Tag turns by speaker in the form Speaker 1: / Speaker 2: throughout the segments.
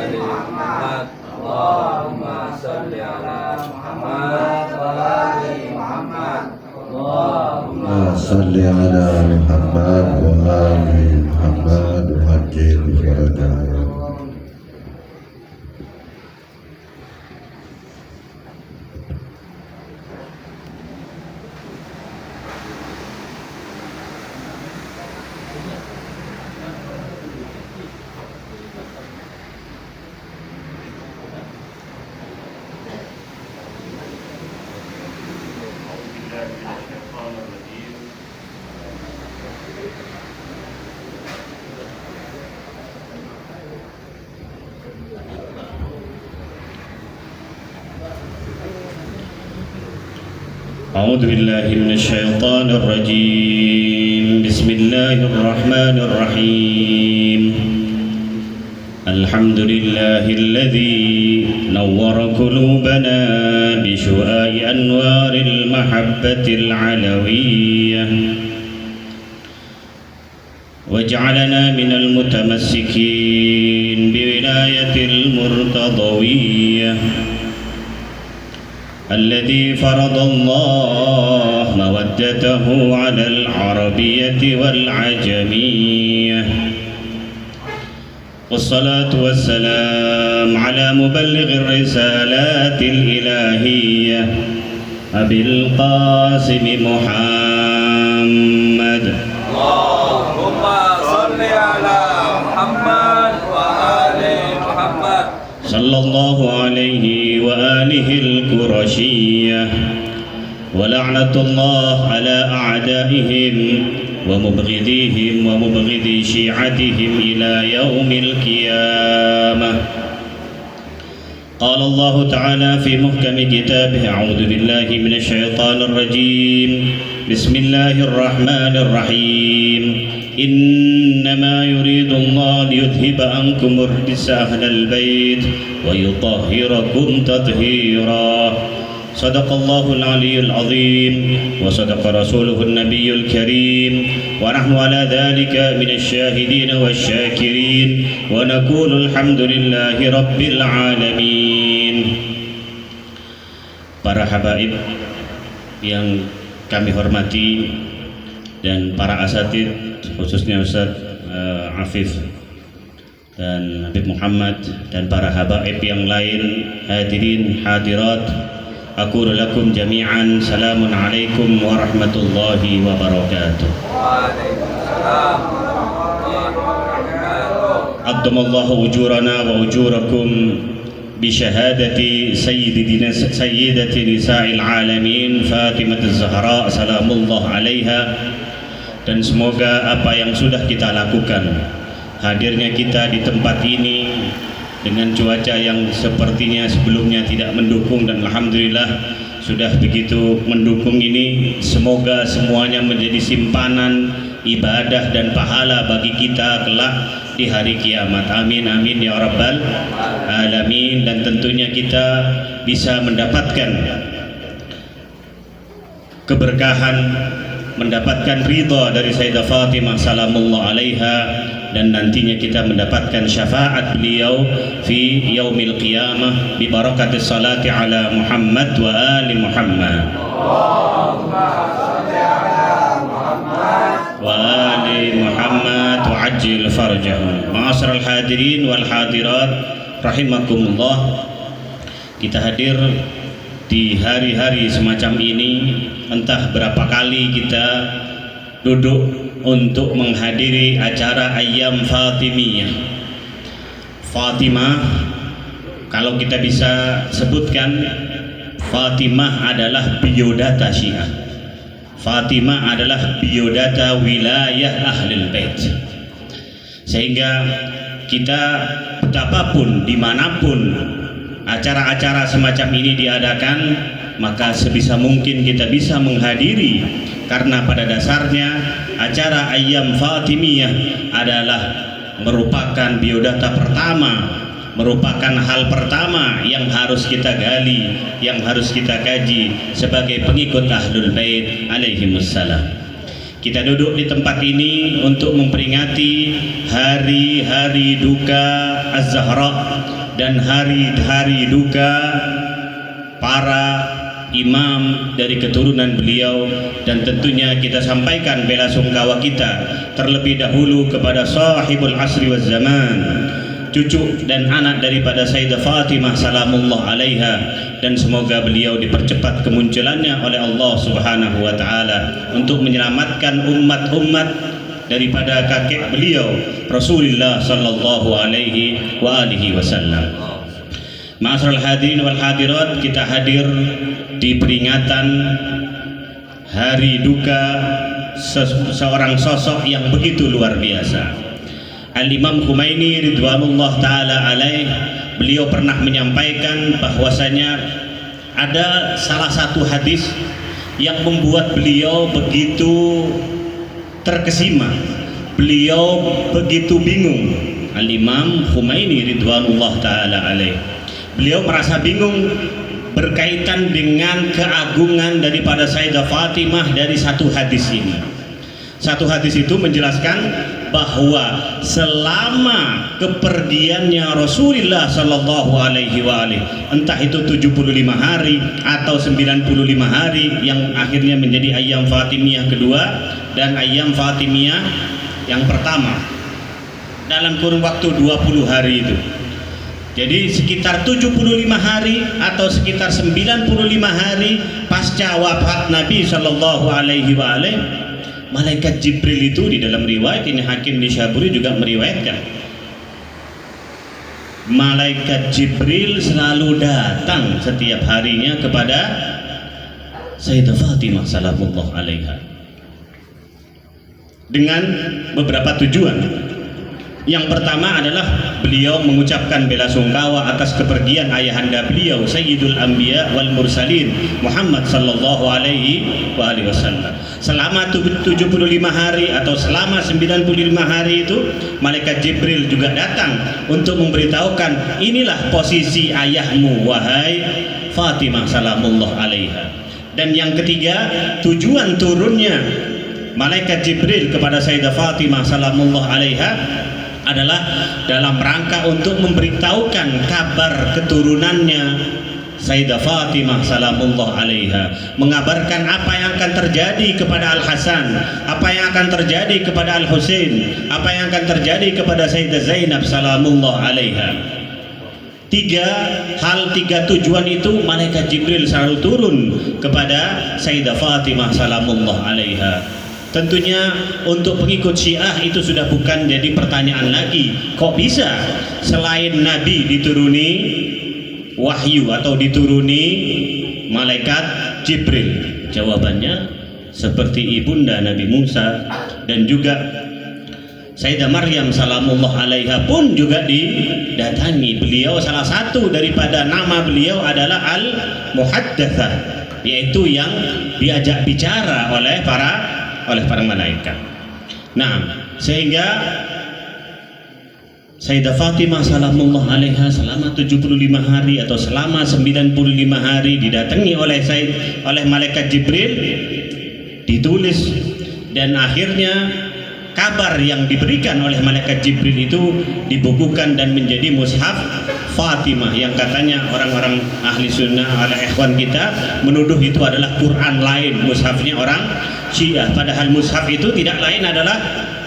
Speaker 1: ali Muhammad. Allahumma sholli ala Muhammad wa ali Muhammad. Allahumma
Speaker 2: sholli ala Muhammad wa ali Muhammad wa ajil farajah.
Speaker 3: أعوذ بالله من الشيطان الرجيم. بسم الله الرحمن الرحيم. الحمد لله الذي نور قلوبنا بشعاع أنوار المحبة العلوية وجعلنا من المتمسكين بولاية المرتضوية الذي فرض الله مودته على العربية والعجمية، والصلاة والسلام على مبلغ الرسالات الإلهية أبي القاسم محمد.
Speaker 1: اللهم صل على محمد وآل محمد
Speaker 3: صلى الله عليه وآله القرشية، ولعنة الله على أعدائهم ومبغضيهم ومبغضي شيعتهم إلى يوم القيامة. قال الله تعالى في محكم كتابه: أعوذ بالله من الشيطان الرجيم. بسم الله الرحمن الرحيم. إنما يريد الله ليذهب عنكم الرجس أهل البيت ويطهركم تطهيرا. صدق الله العلي العظيم وصدق رسوله النبي الكريم، ونحن على ذلك من الشاهدين والشاكرين، ونقول الحمد لله رب العالمين. Para habaib yang kami hormati dan para asatid, khususnya Ustaz Afif dan Habib Muhammad dan para habaib yang lain, hadirin hadirat, aqulu lakum jami'an salamun alaikum warahmatullahi wabarakatuh.
Speaker 1: Waalaikumsalam warahmatullahi wabarakatuh.
Speaker 3: Addamallahu ujurana wa ujurakum bisyahadati sayyidati nisa'il alamin Fatimah Az-Zahra salamullah alaiha. Dan semoga apa yang sudah kita lakukan, hadirnya kita di tempat ini dengan cuaca yang sepertinya sebelumnya tidak mendukung dan alhamdulillah sudah begitu mendukung ini, semoga semuanya menjadi simpanan ibadah dan pahala bagi kita kelak di hari kiamat. Amin amin ya rabbal alamin. Dan tentunya kita bisa mendapatkan keberkahan, mendapatkan ridha dari Sayyidah Fatimah salamullah alaiha, dan nantinya kita mendapatkan syafaat beliau fi yaumil qiyamah bi barakatis salati ala Muhammad wa ali Muhammad.
Speaker 1: Allahumma sholli ala Muhammad
Speaker 3: Wa ali Muhammad wa ajil farjahum. Ma'asyiral hadirin wal hadirat rahimakumullah. Kita hadir di hari-hari semacam ini, entah berapa kali kita duduk untuk menghadiri acara Ayyam Fatimiyah. Fatimah, kalau kita bisa sebutkan, Fatimah adalah biodata Syiah. Fatimah adalah biodata wilayah Ahlul Bait. Sehingga kita betapapun, dimanapun acara-acara semacam ini diadakan, maka sebisa mungkin kita bisa menghadiri, karena pada dasarnya acara Ayyam Fatimiyah adalah merupakan biodata pertama, merupakan hal pertama yang harus kita gali, yang harus kita kaji sebagai pengikut Ahlul Bait alaihimussalam. Kita duduk di tempat ini untuk memperingati hari-hari duka Az-Zahra dan hari-hari duka para imam dari keturunan beliau, dan tentunya kita sampaikan bela sungkawa kita terlebih dahulu kepada sahibul asri waz zaman, cucu dan anak daripada Sayyidah Fatimah salamullah alaiha, dan semoga beliau dipercepat kemunculannya oleh Allah Subhanahu wa taala untuk menyelamatkan umat-umat daripada kakek beliau Rasulullah sallallahu alaihi wa alihi wasallam. Ma'asyiral hadirin wal hadirat, kita hadir di peringatan hari duka seorang sosok yang begitu luar biasa. Al-Imam Khomeini ridwanullah ta'ala alaih, beliau pernah menyampaikan bahwasanya ada salah satu hadis yang membuat beliau begitu terkesima, beliau begitu bingung. Al-Imam Khomeini ridwanullah ta'ala alaih, beliau merasa bingung berkaitan dengan keagungan daripada Sayyidah Fatimah dari satu hadis ini. Satu hadis itu menjelaskan bahwa selama kepergiannya Rasulullah sallallahu alaihi wa alihi, entah itu 75 hari atau 95 hari yang akhirnya menjadi Ayyam Fatimiyah kedua dan Ayyam Fatimiyah yang pertama, dalam kurun waktu 20 hari itu. Jadi sekitar 75 hari atau sekitar 95 hari pasca wafat Nabi sallallahu alaihi wa alihi, malaikat Jibril itu di dalam riwayat ini, Hakim Nishaburi juga meriwayatkan, malaikat Jibril selalu datang setiap harinya kepada Sayyidah Fatimah salamullah alaiha dengan beberapa tujuan. Yang pertama adalah beliau mengucapkan bela sungkawa atas kepergian ayahanda beliau Sayyidul Anbiya wal Mursalin Muhammad sallallahu alaihi wasallam. Selama 75 hari atau selama 95 hari itu, malaikat Jibril juga datang untuk memberitahukan, inilah posisi ayahmu wahai Fatimah salamullah alaiha. Dan yang ketiga, tujuan turunnya malaikat Jibril kepada Sayyidah Fatimah salamullah alaiha adalah dalam rangka untuk memberitahukan kabar keturunannya Sayyidah Fatimah salamullah alaiha, mengabarkan apa yang akan terjadi kepada Al-Hasan, apa yang akan terjadi kepada Al-Husain, apa yang akan terjadi kepada Sayyidah Zainab salamullah alaiha. Tiga tujuan itu malaikat Jibril selalu turun kepada Sayyidah Fatimah salamullah alaiha. Tentunya untuk pengikut Syiah itu sudah bukan jadi pertanyaan lagi, kok bisa selain Nabi dituruni wahyu atau dituruni malaikat Jibril? Jawabannya seperti ibunda Nabi Musa dan juga Sayyidah Maryam salamullah alaiha pun juga didatangi. Beliau salah satu daripada nama beliau adalah Al-Muhaddatsah, yaitu yang diajak bicara oleh para malaikat. Nah, sehingga Sayyidah Fatimah salamullah alaiha selama 75 hari atau selama 95 hari didatangi oleh malaikat Jibril, ditulis, dan akhirnya kabar yang diberikan oleh malaikat Jibril itu dibukukan dan menjadi mushaf Fatimah, yang katanya orang-orang ahli sunnah, oleh ikhwan kita menuduh itu adalah Quran lain, mushafnya orang Syiah. Padahal mushaf itu tidak lain adalah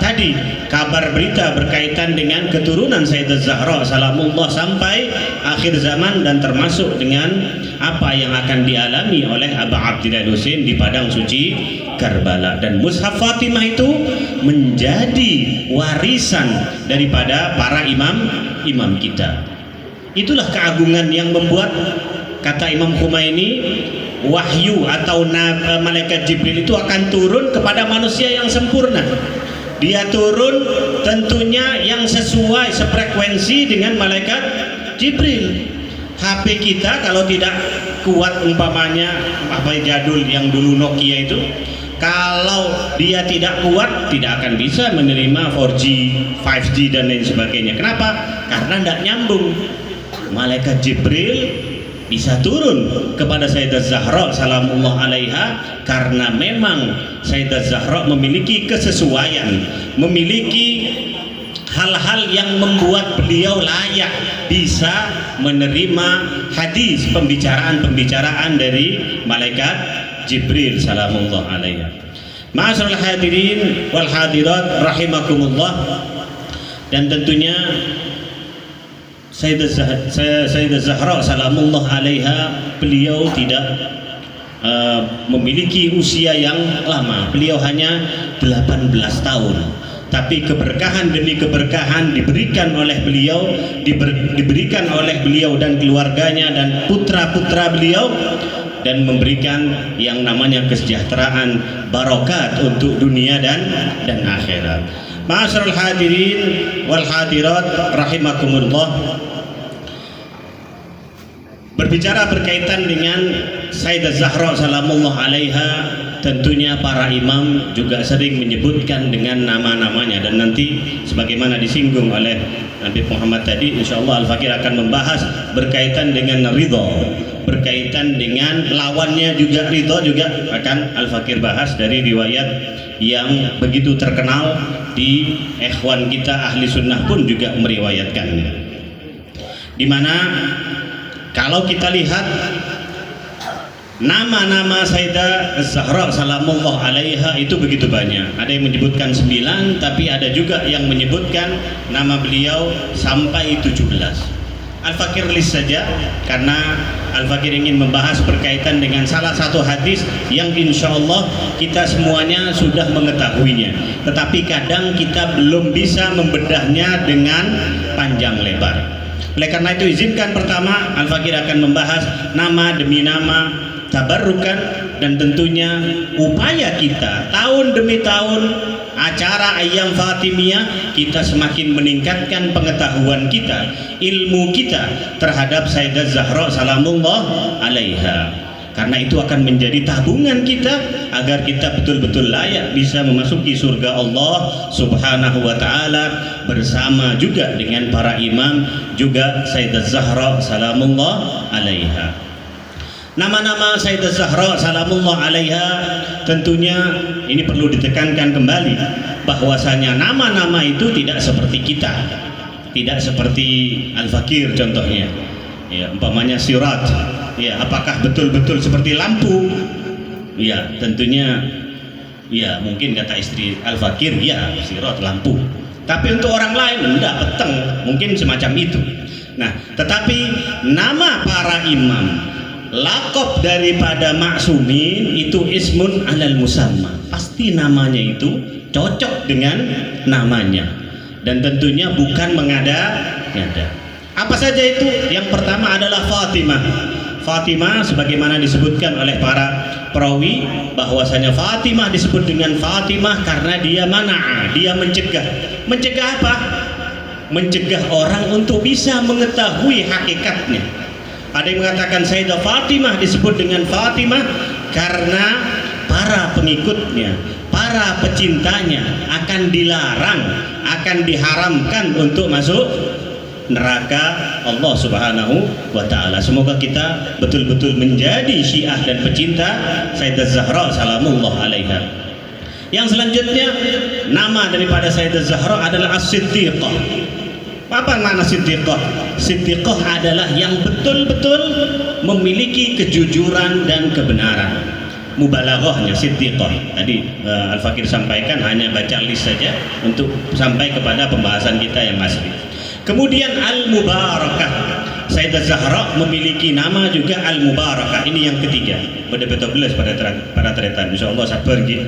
Speaker 3: tadi kabar berita berkaitan dengan keturunan Sayyidah Zahra salamullah sampai akhir zaman, dan termasuk dengan apa yang akan dialami oleh Aba Abdillah Husain di padang suci Karbala. Dan mushaf Fatimah itu menjadi warisan daripada para imam kita. Itulah keagungan yang membuat, kata Imam Khomeini, wahyu atau malaikat Jibril itu akan turun kepada manusia yang sempurna. Dia turun tentunya yang sesuai sefrekuensi dengan malaikat Jibril. HP kita kalau tidak kuat, umpamanya HP jadul yang dulu Nokia itu, kalau dia tidak kuat tidak akan bisa menerima 4G, 5G dan lain sebagainya. Kenapa? Karena tidak nyambung. Malaikat Jibril bisa turun kepada Sayyidah Zahra salamullah alaiha, karena memang Sayyidah Zahra memiliki kesesuaian, memiliki hal-hal yang membuat beliau layak bisa menerima hadis, pembicaraan dari malaikat Jibril salamullah alaihi. Ma'asyiral hadirin wal hadirat rahimakumullah. Dan tentunya Sayyidah Zahra salamullah alaiha, beliau tidak memiliki usia yang lama. Beliau hanya 18 tahun. Tapi keberkahan demi keberkahan diberikan oleh beliau, diberikan oleh beliau dan keluarganya dan putra-putra beliau, dan memberikan yang namanya kesejahteraan, barokat untuk dunia dan akhirat. Ma'asyiral hadirin wal hadirat rahimakumullah. Berbicara berkaitan dengan Sayyidah Zahra salamullah alaiha, tentunya para imam juga sering menyebutkan dengan nama-namanya, dan nanti sebagaimana disinggung oleh Nabi Muhammad tadi, insyaallah Al-Fakir akan membahas berkaitan dengan ridha, berkaitan dengan lawannya juga ridha, juga akan Al-Fakir bahas dari riwayat yang begitu terkenal di ikhwan kita ahli sunnah pun juga meriwayatkannya, di mana kalau kita lihat nama-nama Sayyidah Zahra salamullah alaiha itu begitu banyak. Ada yang menyebutkan 9, tapi ada juga yang menyebutkan nama beliau sampai 17. Al-Fakir list saja, karena Al-Fakir ingin membahas berkaitan dengan salah satu hadis yang insya Allah kita semuanya sudah mengetahuinya, tetapi kadang kita belum bisa membedahnya dengan panjang lebar. Oleh karena itu izinkan pertama Al-Fakir akan membahas nama demi nama, tabarrukan, dan tentunya upaya kita tahun demi tahun acara Ayyam Fatimiyah, kita semakin meningkatkan pengetahuan kita, ilmu kita terhadap Sayyidah Zahra salamullah alaiha, karena itu akan menjadi tabungan kita agar kita betul-betul layak bisa memasuki surga Allah subhanahu wa ta'ala bersama juga dengan para imam, juga Sayyidah Zahra salamullah alaiha. Nama-nama Sayyidah Zahra salamullah alaiha, tentunya ini perlu ditekankan kembali bahwasanya nama-nama itu tidak seperti kita, tidak seperti Al-Fakir contohnya, ya, umpamanya sirat, ya, apakah betul-betul seperti lampu? Ya, tentunya ya, mungkin kata istri Al-Fakir, ya, sirat lampu. Tapi untuk orang lain enggak, peteng, mungkin semacam itu. Nah, tetapi nama para imam, lakop daripada maksumin itu ismun alal musamma, pasti namanya itu cocok dengan namanya, dan tentunya bukan mengada-ngada. Apa saja itu? Yang pertama adalah Fatimah. Fatimah sebagaimana disebutkan oleh para perawi bahwasanya Fatimah disebut dengan Fatimah karena dia mana'a, dia mencegah. Mencegah apa? Mencegah orang untuk bisa mengetahui hakikatnya. Ada yang mengatakan Sayyidah Fatimah disebut dengan Fatimah karena para pengikutnya, para pecintanya akan dilarang, akan diharamkan untuk masuk neraka Allah subhanahu wa ta'ala. Semoga kita betul-betul menjadi syiah dan pecinta Sayyidah Zahra salamullah alaiha. Yang selanjutnya, nama daripada Sayyidah Zahra adalah As-Siddiqah. Apa makna Siddiqah? Siddiqah adalah yang betul-betul memiliki kejujuran dan kebenaran. Mubalaghahnya Siddiqah. Tadi Al-Fakir sampaikan, hanya baca list saja untuk sampai kepada pembahasan kita yang asli. Kemudian Al-Mubarakah. Sayyidah Zahra memiliki nama juga Al-Mubarakah. Ini yang ketiga. Betul-betul belas pada tretan. Insyaallah saya pergi.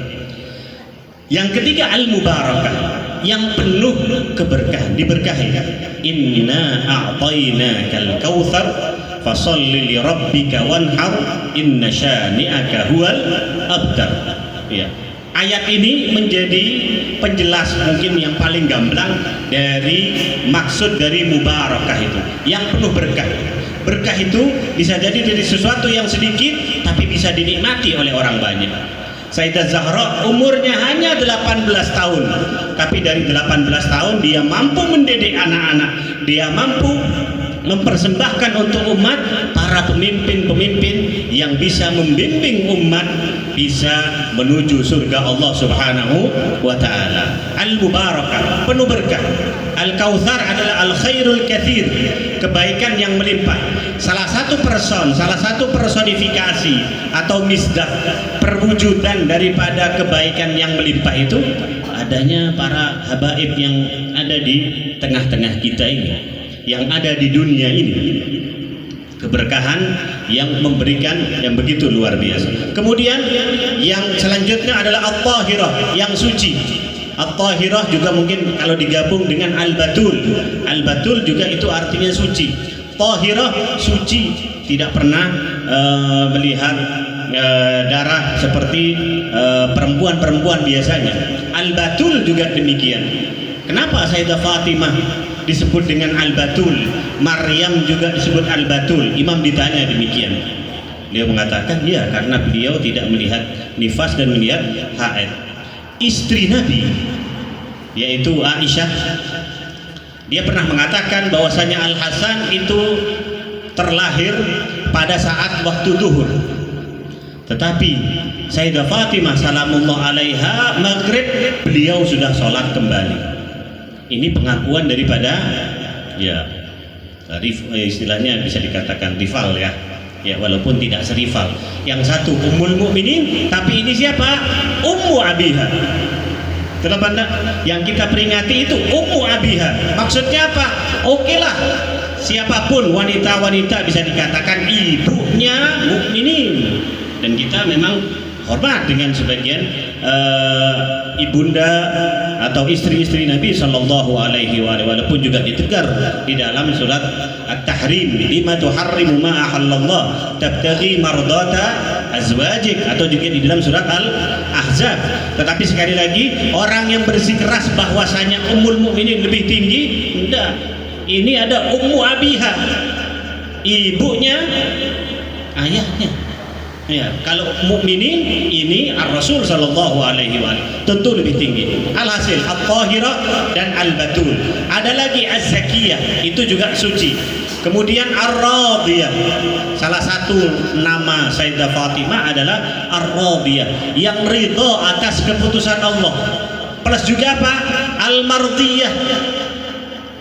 Speaker 3: Yang ketiga Al-Mubarakah, yang penuh keberkahan, diberkahi. Inna a'tainakal kautsar fasholli li rabbika wanhar inna syani'aka huwal abtar. Ya. Ayat ini menjadi penjelas mungkin yang paling gamblang dari maksud dari mubarakah itu, yang penuh berkah. Berkah itu bisa jadi dari sesuatu yang sedikit tapi bisa dinikmati oleh orang banyak. Sayyidah Zahra umurnya hanya 18 tahun, tapi dari 18 tahun dia mampu mendidik anak-anak, dia mampu mempersembahkan untuk umat para pemimpin-pemimpin yang bisa membimbing umat bisa menuju surga Allah Subhanahu wa taala. Al-Mubarakah, penuh berkah. Al-Kautsar adalah al-khairul katsir, kebaikan yang melimpah. Salah satu personifikasi atau misdah perwujudan daripada kebaikan yang melimpah itu adanya para habaib yang ada di tengah-tengah kita ini, yang ada di dunia ini. Keberkahan yang memberikan yang begitu luar biasa. Kemudian yang selanjutnya adalah At-Tahirah, yang suci. At-Tahirah juga mungkin kalau digabung dengan Al-Batul. Al-Batul juga itu artinya suci. Tahirah suci, tidak pernah melihat darah seperti perempuan-perempuan biasanya. Al-Batul juga demikian. Kenapa Sayyidah Fatimah disebut dengan Al-Batul? Maryam juga disebut Al-Batul. Imam ditanya demikian. Beliau mengatakan ya, karena beliau tidak melihat nifas dan melihat haid. Istri Nabi yaitu Aisyah, dia pernah mengatakan bahwasanya Al-Hasan itu terlahir pada saat waktu duhur, tetapi Sayyidah Fatimah salamullah alaiha maghrib beliau sudah sholat kembali. Ini pengakuan daripada ya istilahnya bisa dikatakan rival ya, walaupun tidak serival. Yang satu Ummul Mukminin, tapi ini siapa? Ummu Abiha. Kenapa enggak? Yang kita peringati itu Ummu Abiha. Maksudnya apa? Oke lah, siapapun wanita-wanita bisa dikatakan ibunya mukminin, dan kita memang hormat dengan sebagian ibunda atau istri-istri Nabi Shallallahu Alaihi Wasallam, walaupun juga ditegar di dalam surat At-Tahrim, lima tuharrimu ma ahallallah tabtaghi mardata azwajik, atau juga di dalam surat Al-Ahzab. Tetapi sekali lagi, orang yang bersikeras bahwasanya Ummul Mukminin lebih tinggi, enggak. Ini ada Ummu Abiha, ibunya, ayahnya. Ya, kalau mukminin ini Ar-Rasul sallallahu alaihi wasallam tentu lebih tinggi. Alhasil At-Tahirah dan Al-Batul. Ada lagi Az-Zakiyah, itu juga suci. Kemudian Ar-Radiyah. Salah satu nama Sayyidah Fatimah adalah Ar-Radiyah, yang ridha atas keputusan Allah. Plus juga apa? Al-Mardiyah.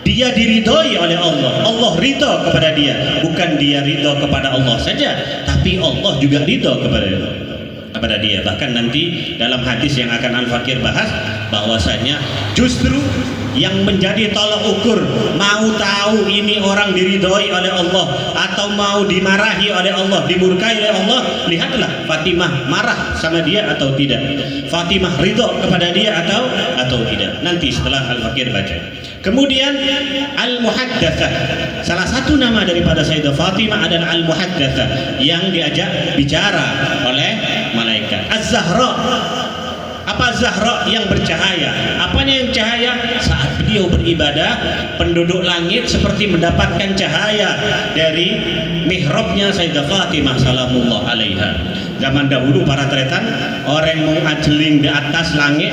Speaker 3: Dia diridhoi oleh Allah, Allah ridho kepada dia, bukan dia ridho kepada Allah saja, tapi Allah juga ridho kepada dia. Bahkan nanti dalam hadis yang akan Al-Fakir bahas, bahwasanya justru yang menjadi tolak ukur mau tahu ini orang diridhoi oleh Allah atau mau dimarahi oleh Allah, dimurkai oleh Allah, lihatlah Fatimah marah sama dia atau tidak, Fatimah ridho kepada dia atau tidak. Nanti setelah Al-Fakir baca. Kemudian Al-Muhaddatsah, salah satu nama daripada Sayyidah Fatimah adalah Al-Muhaddatsah, yang diajak bicara oleh malaikat. Az-Zahra, apa Zahra? Yang bercahaya. Apanya yang cahaya? Saat beliau beribadah, penduduk langit seperti mendapatkan cahaya dari mihrabnya Sayyidah Fatimah salamullah alaiha. Zaman dahulu para tretan, orang mau ajeling di atas langit,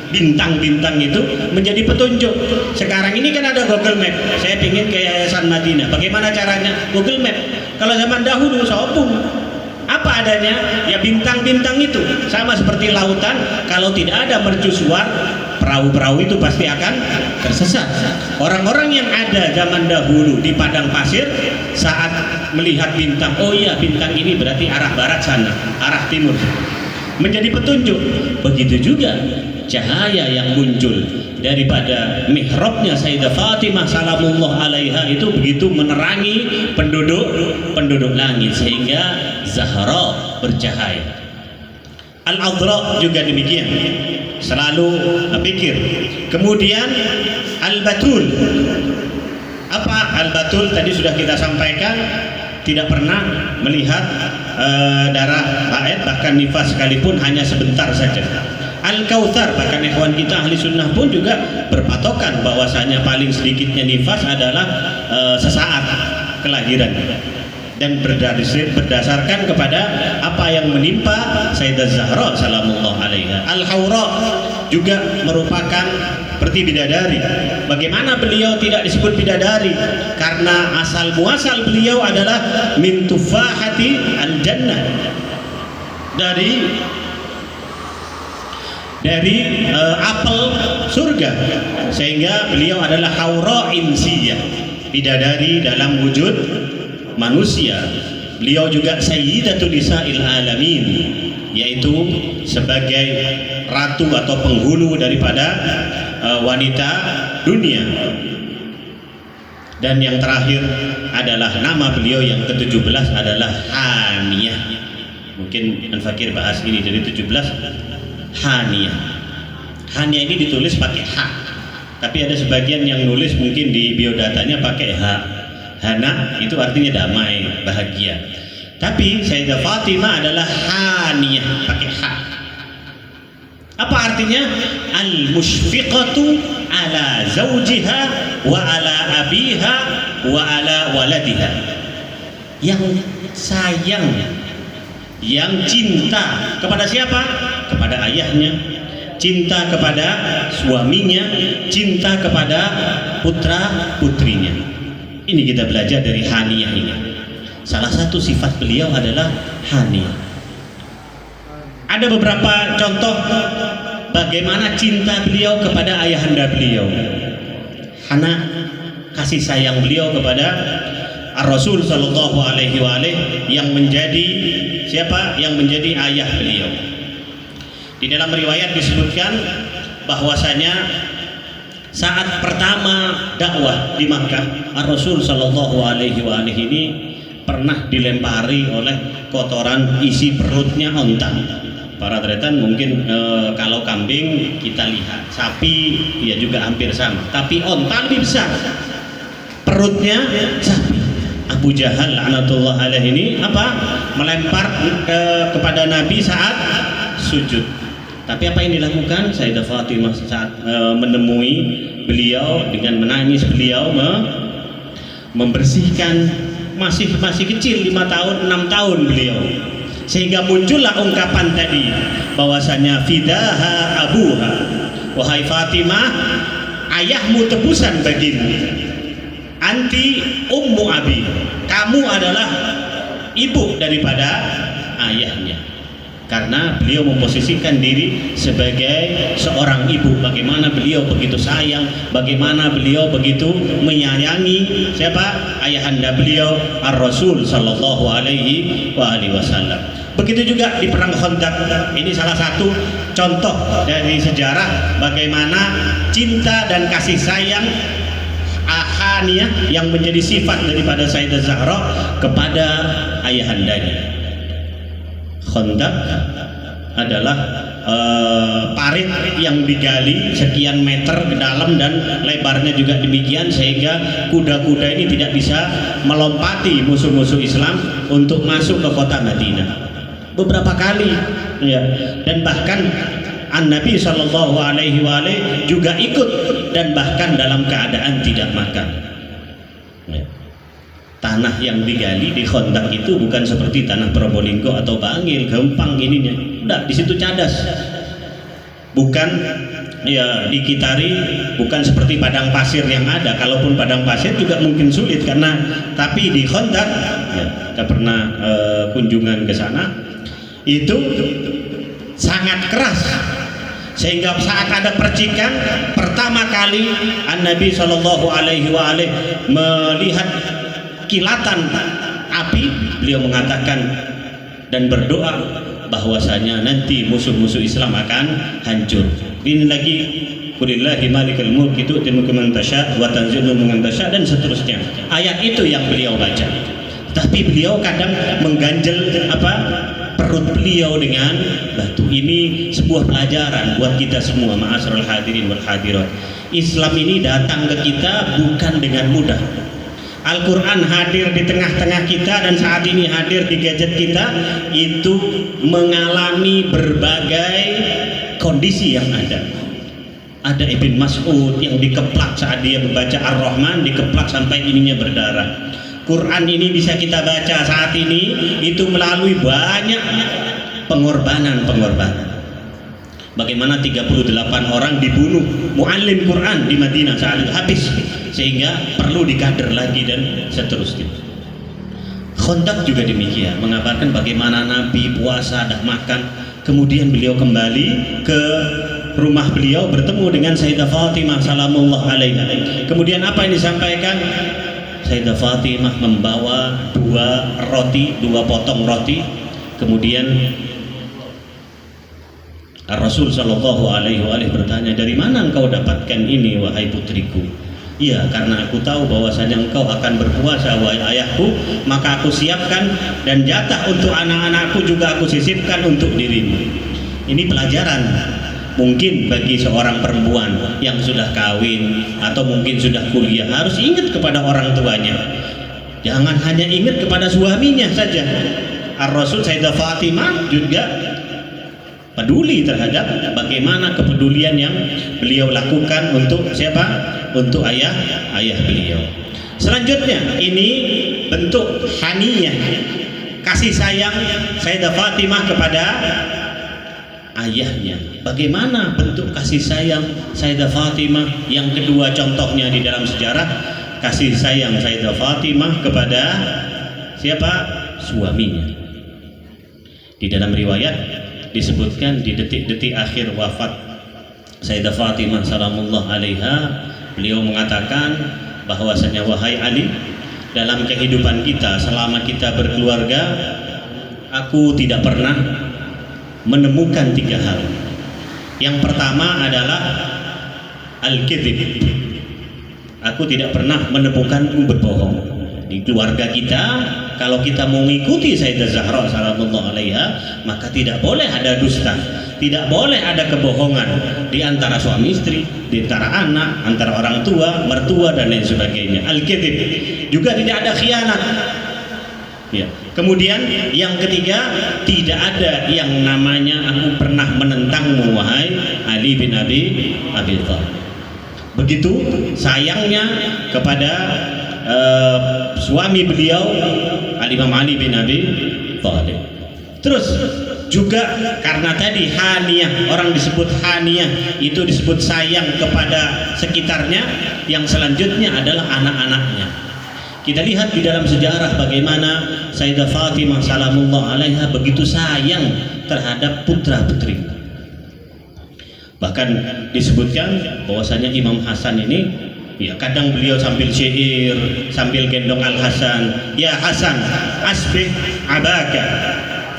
Speaker 3: bintang-bintang itu menjadi petunjuk. Sekarang ini kan ada Google Map. Saya ingin ke Yayasan Madinah. Bagaimana caranya? Google Map. Kalau zaman dahulu sobung, apa adanya? Ya bintang-bintang itu sama seperti lautan. Kalau tidak ada mercusuar, perahu-perahu itu pasti akan tersesat. Orang-orang yang ada zaman dahulu di padang pasir, saat melihat bintang, oh iya bintang ini berarti arah barat sana, arah timur, menjadi petunjuk. Begitu juga cahaya yang muncul daripada mihrabnya Sayyidah Fatimah salamullah alaiha itu begitu menerangi penduduk langit, sehingga Zahra bercahaya. Al-Adra juga demikian, selalu pikir. Kemudian Al-Batul, apa Al-Batul? Tadi sudah kita sampaikan, tidak pernah melihat darah haid, bahkan nifas sekalipun hanya sebentar saja. Al-Kautsar, bahkan ikhwan kita ahli sunnah pun juga berpatokan bahwasanya paling sedikitnya nifas adalah sesaat kelahiran, dan berdasarkan kepada apa yang menimpa Sayyidah Zahra salamullah alaiha. Al-Hawra juga merupakan seperti bidadari. Bagaimana beliau tidak disebut bidadari? Karena asal muasal beliau adalah min tufahati al-jannah, dari apel surga, sehingga beliau adalah haura insiyah, bidadari dalam wujud manusia. Beliau juga sayyidatun nisa'il alamin, yaitu sebagai ratu atau penghulu daripada wanita dunia. Dan yang terakhir adalah nama beliau yang ke-17 adalah Haniyah. Mungkin Al-Fakir bahas ini dari 17. Haniyah. Haniyah ini ditulis pakai H, tapi ada sebagian yang nulis mungkin di biodatanya pakai H. Hana itu artinya damai, bahagia. Tapi Sayyidah Fatimah adalah Haniyah pakai H. Apa artinya? Al-mushfiqatu ala zawjiha wa ala abiha wa ala waladiha. Yang sayang, yang cinta kepada siapa? Kepada ayahnya, cinta kepada suaminya, cinta kepada putra putrinya. Ini kita belajar dari Haniyah ini. Salah satu sifat beliau adalah Haniyah. Ada beberapa contoh bagaimana cinta beliau kepada ayahanda beliau. Hana, kasih sayang beliau kepada Ar-Rasul Sallallahu Alaihi Wasallam yang menjadi siapa? Yang menjadi ayah beliau. Di dalam riwayat disebutkan bahwasanya saat pertama dakwah di Makkah, Ar-Rasul Sallallahu Alaihi Wasallam ini pernah dilempari oleh kotoran isi perutnya onta. Para tretan mungkin kalau kambing kita lihat, sapi ya juga hampir sama, tapi onta lebih besar perutnya sapi. Abu Jahal laknatullah alaihi ini melempar kepada Nabi saat sujud. Tapi apa yang dilakukan Sayyidah Fatimah saat menemui beliau dengan menangis? Beliau membersihkan, masih kecil, 5 tahun 6 tahun beliau, sehingga muncullah ungkapan tadi bahwasanya fidaha abuha, wahai Fatimah, ayahmu tebusan bagimu, anti ummu abi, kamu adalah ibu daripada ayahnya. Karena beliau memposisikan diri sebagai seorang ibu. Bagaimana beliau begitu sayang, bagaimana beliau begitu menyayangi siapa? Ayahanda beliau Ar-Rasul Sallallahu Alaihi Wasallam. Begitu juga di perang Khandaq. Ini salah satu contoh dari sejarah bagaimana cinta dan kasih sayang Haniyah yang menjadi sifat daripada Sayyidah Zahra kepada ayahandanya. Khandaq adalah parit yang digali sekian meter ke dalam dan lebarnya juga demikian, sehingga kuda-kuda ini tidak bisa melompati musuh-musuh Islam untuk masuk ke kota Madinah. Beberapa kali ya, dan bahkan An-Nabi Sallallahu Alaihi Wasallam juga ikut, dan bahkan dalam keadaan tidak makan ya. Tanah yang digali di Khandaq itu bukan seperti tanah Probolinggo atau Bangil, gampang ininya. Enggak, di situ cadas. Bukan ya di Kitari, bukan seperti padang pasir yang ada. Kalaupun padang pasir juga mungkin sulit tapi di Khandaq ya, kita pernah kunjungan ke sana. Itu sangat keras. Sehingga saat ada percikan pertama kali An-Nabi Sallallahu Alaihi Wasallam melihat kilatan api, beliau mengatakan dan berdoa bahwasanya nanti musuh-musuh Islam akan hancur. Ini lagi kulillahi malikal mulk, itu tilmuku man tasya wa tanzilu man tasya, dan seterusnya. Ayat itu yang beliau baca. Tapi beliau kadang mengganjel perut beliau dengan batu. Ini sebuah pelajaran buat kita semua, ma'asyiral hadirin wal hadirat. Islam ini datang ke kita bukan dengan mudah. Al-Quran hadir di tengah-tengah kita, dan saat ini hadir di gadget kita, itu mengalami berbagai kondisi yang ada. Ada Ibn Mas'ud yang dikeplak saat dia membaca Ar-Rahman, dikeplak sampai ininya berdarah. Quran ini bisa kita baca saat ini itu melalui banyak pengorbanan. Bagaimana 38 orang dibunuh muallim Quran di Madinah saat itu habis, sehingga perlu dikader lagi dan seterusnya. Khandaq juga demikian, mengabarkan bagaimana Nabi puasa dah makan, kemudian beliau kembali ke rumah beliau bertemu dengan Sayyidah Fatimah salamullah alaiha. Kemudian apa yang disampaikan? Sayyidah Fatimah membawa 2 potong roti, kemudian Rasul Shallallahu Alaihi Wasallam bertanya, dari mana engkau dapatkan ini wahai putriku? Iya, karena aku tahu bahwasanya engkau akan berpuasa wahai ayahku, maka aku siapkan, dan jatah untuk anak-anakku juga aku sisipkan untuk dirimu. Ini pelajaran mungkin bagi seorang perempuan yang sudah kawin atau mungkin sudah kuliah, harus ingat kepada orang tuanya, jangan hanya ingat kepada suaminya saja. Ar-Rasul Sayyidah Fatimah juga peduli terhadap bagaimana kepedulian yang beliau lakukan untuk siapa? Untuk ayah beliau. Selanjutnya ini bentuk haniyah, kasih sayang Sayyidah Fatimah kepada ayahnya. Bagaimana bentuk kasih sayang Sayyidah Fatimah? Yang kedua contohnya di dalam sejarah, kasih sayang Sayyidah Fatimah kepada siapa? Suaminya. Di dalam riwayat disebutkan di detik-detik akhir wafat Sayyidah Fatimah salamullah alaiha, beliau mengatakan bahwasanya wahai Ali, dalam kehidupan kita selama kita berkeluarga, aku tidak pernah menemukan 3 hal. Yang pertama adalah al-kadzib. Aku tidak pernah menemukanmu berbohong. Di keluarga kita, kalau kita mau mengikuti Sayyidah Zahra sallallahu alaiha, maka tidak boleh ada dusta, tidak boleh ada kebohongan di antara suami istri, di antara anak, antara orang tua, mertua dan lain sebagainya. Al-kadzib. Juga tidak ada khianat. Ya. Kemudian yang ketiga, tidak ada yang namanya aku pernah menentangmu wahai Ali bin Abi Thalib. Begitu sayangnya kepada suami beliau Al-Imam Ali bin Abi Thalib. Terus juga karena tadi haniyah, orang disebut haniyah itu disebut sayang kepada sekitarnya, yang selanjutnya adalah anak-anaknya. Kita lihat di dalam sejarah bagaimana Sayyidah Fatimah salamullah alaiha begitu sayang terhadap putra-putri. Bahkan disebutkan bahwasanya Imam Hasan ini, ya, kadang beliau sambil syair, sambil gendong Al Hasan, ya Hasan, asbih abaka,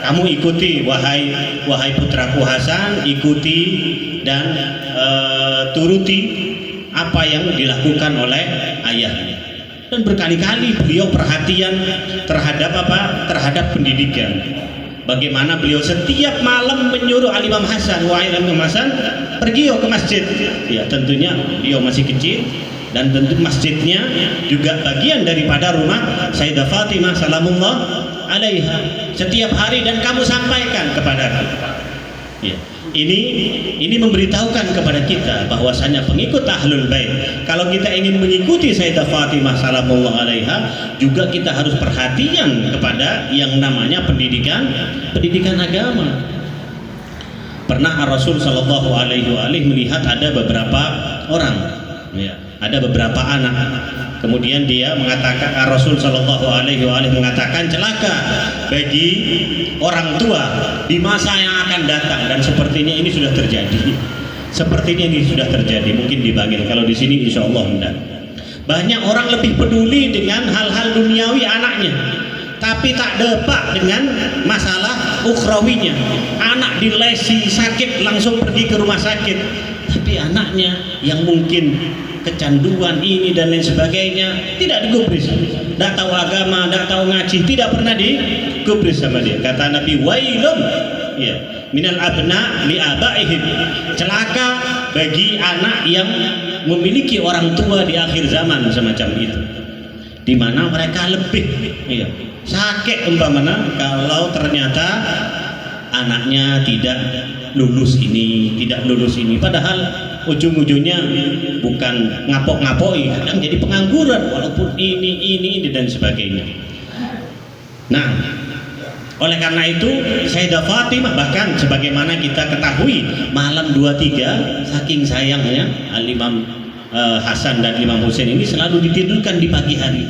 Speaker 3: kamu ikuti wahai putraku Hasan, ikuti dan turuti apa yang dilakukan oleh ayahnya. Dan berkali-kali beliau perhatian terhadap apa? Terhadap pendidikan. Bagaimana beliau setiap malam menyuruh Al-Imam Hasan, wahai Imam Hasan, pergi ke masjid. Ya, tentunya beliau masih kecil, dan tentu masjidnya juga bagian daripada rumah Sayyidah Fatimah salamullah alaiha. Setiap hari, dan kamu sampaikan kepadaku. Ya. Ini memberitahukan kepada kita bahwasanya pengikut Ahlul Bait, kalau kita ingin mengikuti Sayyidah Fatimah salamullah alaiha, juga kita harus perhatian kepada yang namanya pendidikan agama. Pernah Rasul sallallahu alaihi wasallam melihat ada beberapa orang, ya, ada beberapa anak. Kemudian dia mengatakan, Rasul sallallahu alaihi wasallam mengatakan, celaka bagi orang tua di masa yang akan datang. Dan sepertinya ini sudah terjadi. Mungkin di Bangil, kalau di sini insya Allah enggak. Banyak orang lebih peduli dengan hal-hal duniawi anaknya, tapi tak depak dengan masalah ukhrawinya. Anak dilesi sakit langsung pergi ke rumah sakit, tapi anaknya yang mungkin kecanduan ini dan lain sebagainya tidak digubris, tidak tahu agama, tidak tahu ngaji, tidak pernah digubris sama dia. Kata Nabi, wailun, ya, minal abna li abaihim, celaka bagi anak yang memiliki orang tua di akhir zaman semacam itu, di mana mereka lebih, ya, sakit umpamanya kalau ternyata anaknya tidak lulus ini, padahal ujung-ujungnya bukan ngapok-ngapoi, kadang jadi pengangguran walaupun ini dan sebagainya. Nah, Oleh karena itu Sayyidah Fatimah, bahkan sebagaimana kita ketahui malam 23 saking sayangnya Al-Imam Hasan dan Imam Husain ini selalu ditidurkan di pagi hari,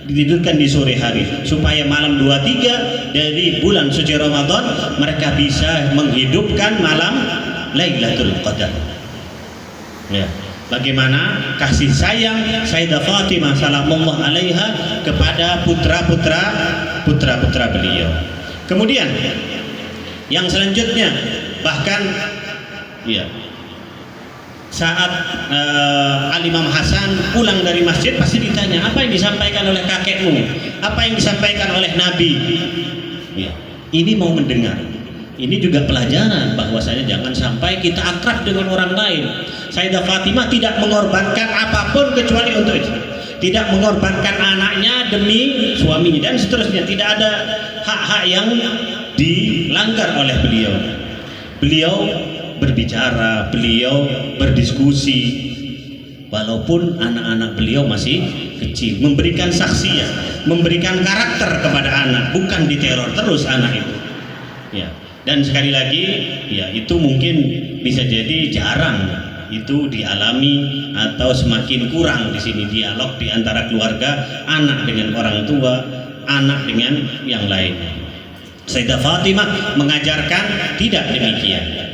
Speaker 3: ditidurkan di sore hari, supaya malam 23 dari bulan suci Ramadan mereka bisa menghidupkan malam Lailatul Qadar. Ya, bagaimana kasih sayang Sayyidah Fatimah salamullah alaiha kepada putra-putra beliau. Kemudian yang selanjutnya, bahkan ya, saat Al-Imam Hasan pulang dari masjid pasti ditanya, apa yang disampaikan oleh kakekmu, apa yang disampaikan oleh Nabi. Ya, ini mau mendengar. Ini juga pelajaran bahwasanya jangan sampai kita akrab dengan orang lain. Sayyidah Fatimah tidak mengorbankan apapun kecuali untuk itu, tidak mengorbankan anaknya demi suaminya dan seterusnya. Tidak ada hak-hak yang dilanggar oleh beliau. Beliau berbicara, beliau berdiskusi, walaupun anak-anak beliau masih kecil, memberikan saksian, memberikan karakter kepada anak, bukan diteror terus anak itu. Ya, dan sekali lagi, ya itu mungkin bisa jadi jarang itu dialami atau semakin kurang di sini dialog di antara keluarga, anak dengan orang tua, anak dengan yang lain. Sayyidah Fatimah mengajarkan tidak demikian.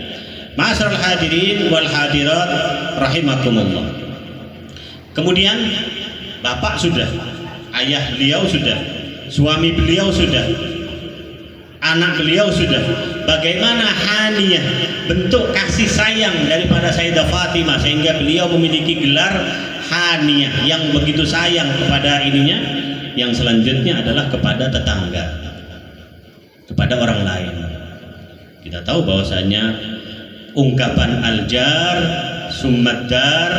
Speaker 3: Ma'asyiral hadirin wal hadirat rahimakumullah. Kemudian bapak sudah, ayah beliau sudah, suami beliau sudah, anak beliau sudah. Bagaimana haniyah, bentuk kasih sayang daripada Sayyidah Fatimah sehingga beliau memiliki gelar haniyah yang begitu sayang kepada ininya. Yang selanjutnya adalah kepada tetangga, kepada orang lain. Kita tahu bahwasanya ungkapan al-jar summaddar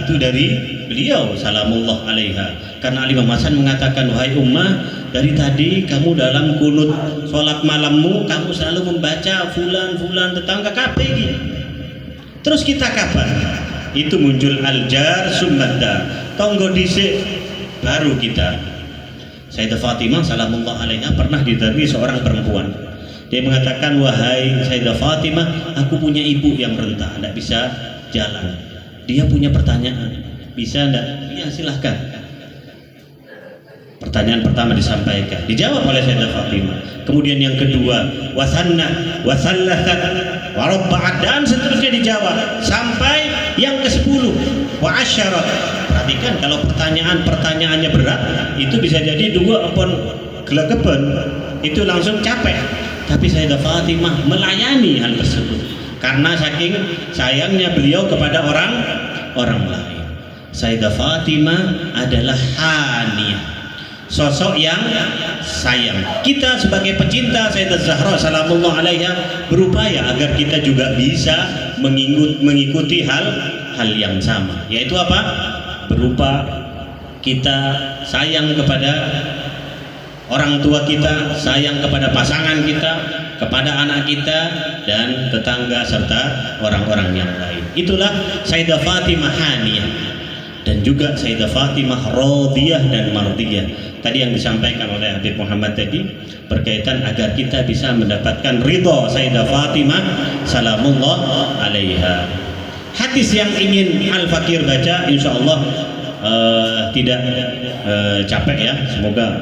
Speaker 3: itu dari beliau salamullah alaiha. Karena Imam Hasan mengatakan, wahai ummah, dari tadi kamu dalam kunut sholat malammu kamu selalu membaca fulan tetangga kabeh. Terus kita kapan? Itu muncul al-jar summaddar, tonggo dhisik baru kita. Sayyidah Fatimah salamullah alaiha pernah ditanya seorang perempuan. Dia mengatakan, wahai Sayyidah Fatimah, aku punya ibu yang renta, tidak bisa jalan. Dia punya pertanyaan, bisa enggak? Ya silahkan. Pertanyaan pertama disampaikan, dijawab oleh Sayyidah Fatimah. Kemudian yang kedua, wasanna, wasallasat, warabba'at, dan seterusnya dijawab sampai yang ke-10, wa asyarat. Perhatikan, kalau pertanyaannya berat, itu bisa jadi dua upon gelegeban, itu langsung capek. Tapi Sayyidah Fatimah melayani hal tersebut karena saking sayangnya beliau kepada orang lain. Sayyidah Fatimah adalah haniyah, sosok yang sayang. Kita sebagai pecinta Sayyidah Zahra salamullah alaiha berupaya agar kita juga bisa mengikuti hal yang sama, yaitu apa? Berupa kita sayang kepada orang tua kita, sayang kepada pasangan kita, kepada anak kita, dan tetangga serta orang-orang yang lain. Itulah Sayyidah Fatimah haniyah. Dan juga Sayyidah Fatimah radiyah dan mardiyah. Tadi yang disampaikan oleh Habib Muhammad tadi berkaitan agar kita bisa mendapatkan ridha Sayyidah Fatimah salamullah alaiha. Hadis yang ingin Al-Fakir baca insyaallah tidak capek ya, semoga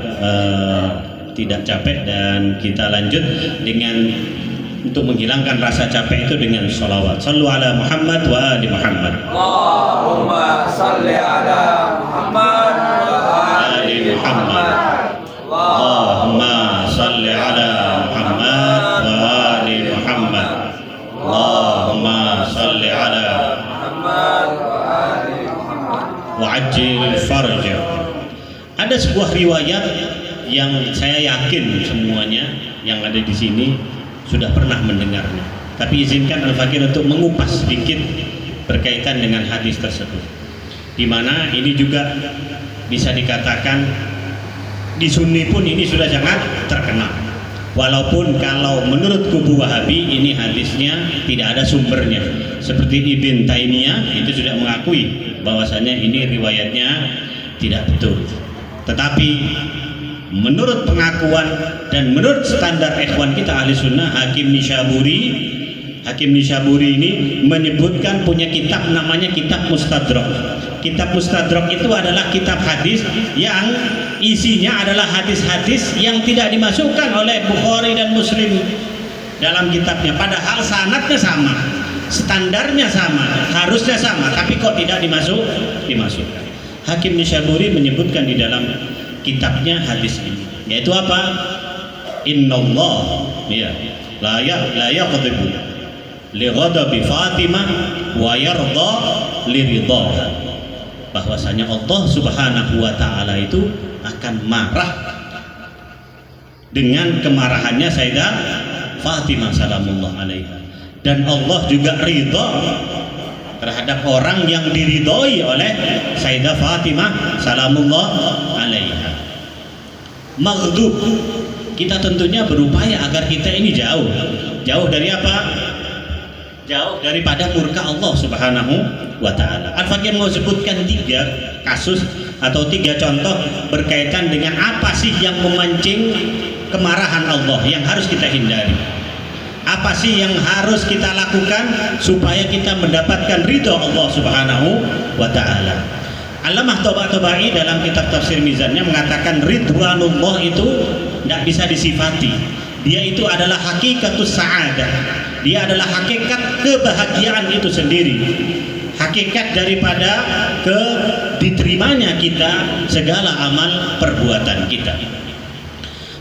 Speaker 3: tidak capek, dan kita lanjut dengan untuk menghilangkan rasa capek itu dengan sholawat. Sallu ala Muhammad wa ali Muhammad.
Speaker 1: Allahumma salli ala Muhammad wa ali Muhammad.
Speaker 3: Allahumma salli ala Muhammad wa ali Muhammad. Allahumma salli ala
Speaker 1: Muhammad wa ali Muhammad.
Speaker 3: wa'ajil farja. Ada sebuah riwayat yang saya yakin semuanya yang ada di sini sudah pernah mendengarnya. Tapi izinkan Al-Fakir untuk mengupas sedikit berkaitan dengan hadis tersebut. Di mana ini juga bisa dikatakan di Sunni pun ini sudah sangat terkenal. Walaupun kalau menurut kubu Wahabi ini hadisnya tidak ada sumbernya. Seperti Ibn Taimiyah itu sudah mengakui bahwasanya ini riwayatnya tidak betul. Tetapi menurut pengakuan dan menurut standar ikhwan kita ahli sunnah, Hakim Nishaburi ini menyebutkan punya kitab namanya kitab Mustadrak. Kitab Mustadrak itu adalah kitab hadis yang isinya adalah hadis-hadis yang tidak dimasukkan oleh Bukhari dan Muslim dalam kitabnya, padahal sanadnya sama, standarnya sama, harusnya sama, tapi kok tidak dimasukkan. Hakim Nishaburi menyebutkan di dalam kitabnya hadis ini, yaitu apa? Innallah ya la yaqdibu li ghadabi Fatimah wa yarda li ridhaha, bahwasanya Allah Subhanahu wa taala itu akan marah dengan kemarahannya Sayyidah Fatimah salamullah alaiha, dan Allah juga ridha terhadap orang yang diridhoi oleh Sayyidah Fatimah salamullah alaiha. Maghdub, kita tentunya berupaya agar kita ini jauh dari apa? Jauh daripada murka Allah Subhanahu wa taala. Al-Fakir mau sebutkan 3 kasus atau 3 contoh berkaitan dengan apa sih yang memancing kemarahan Allah yang harus kita hindari. Apa sih yang harus kita lakukan supaya kita mendapatkan ridho Allah Subhanahu wa taala. Allamah Tabatabai dalam kitab tafsir Mizannya mengatakan ridwanullah itu tidak bisa disifati. Dia itu adalah hakikatus sa'adah. Dia adalah hakikat kebahagiaan itu sendiri. Hakikat daripada diterimanya kita segala amal perbuatan kita.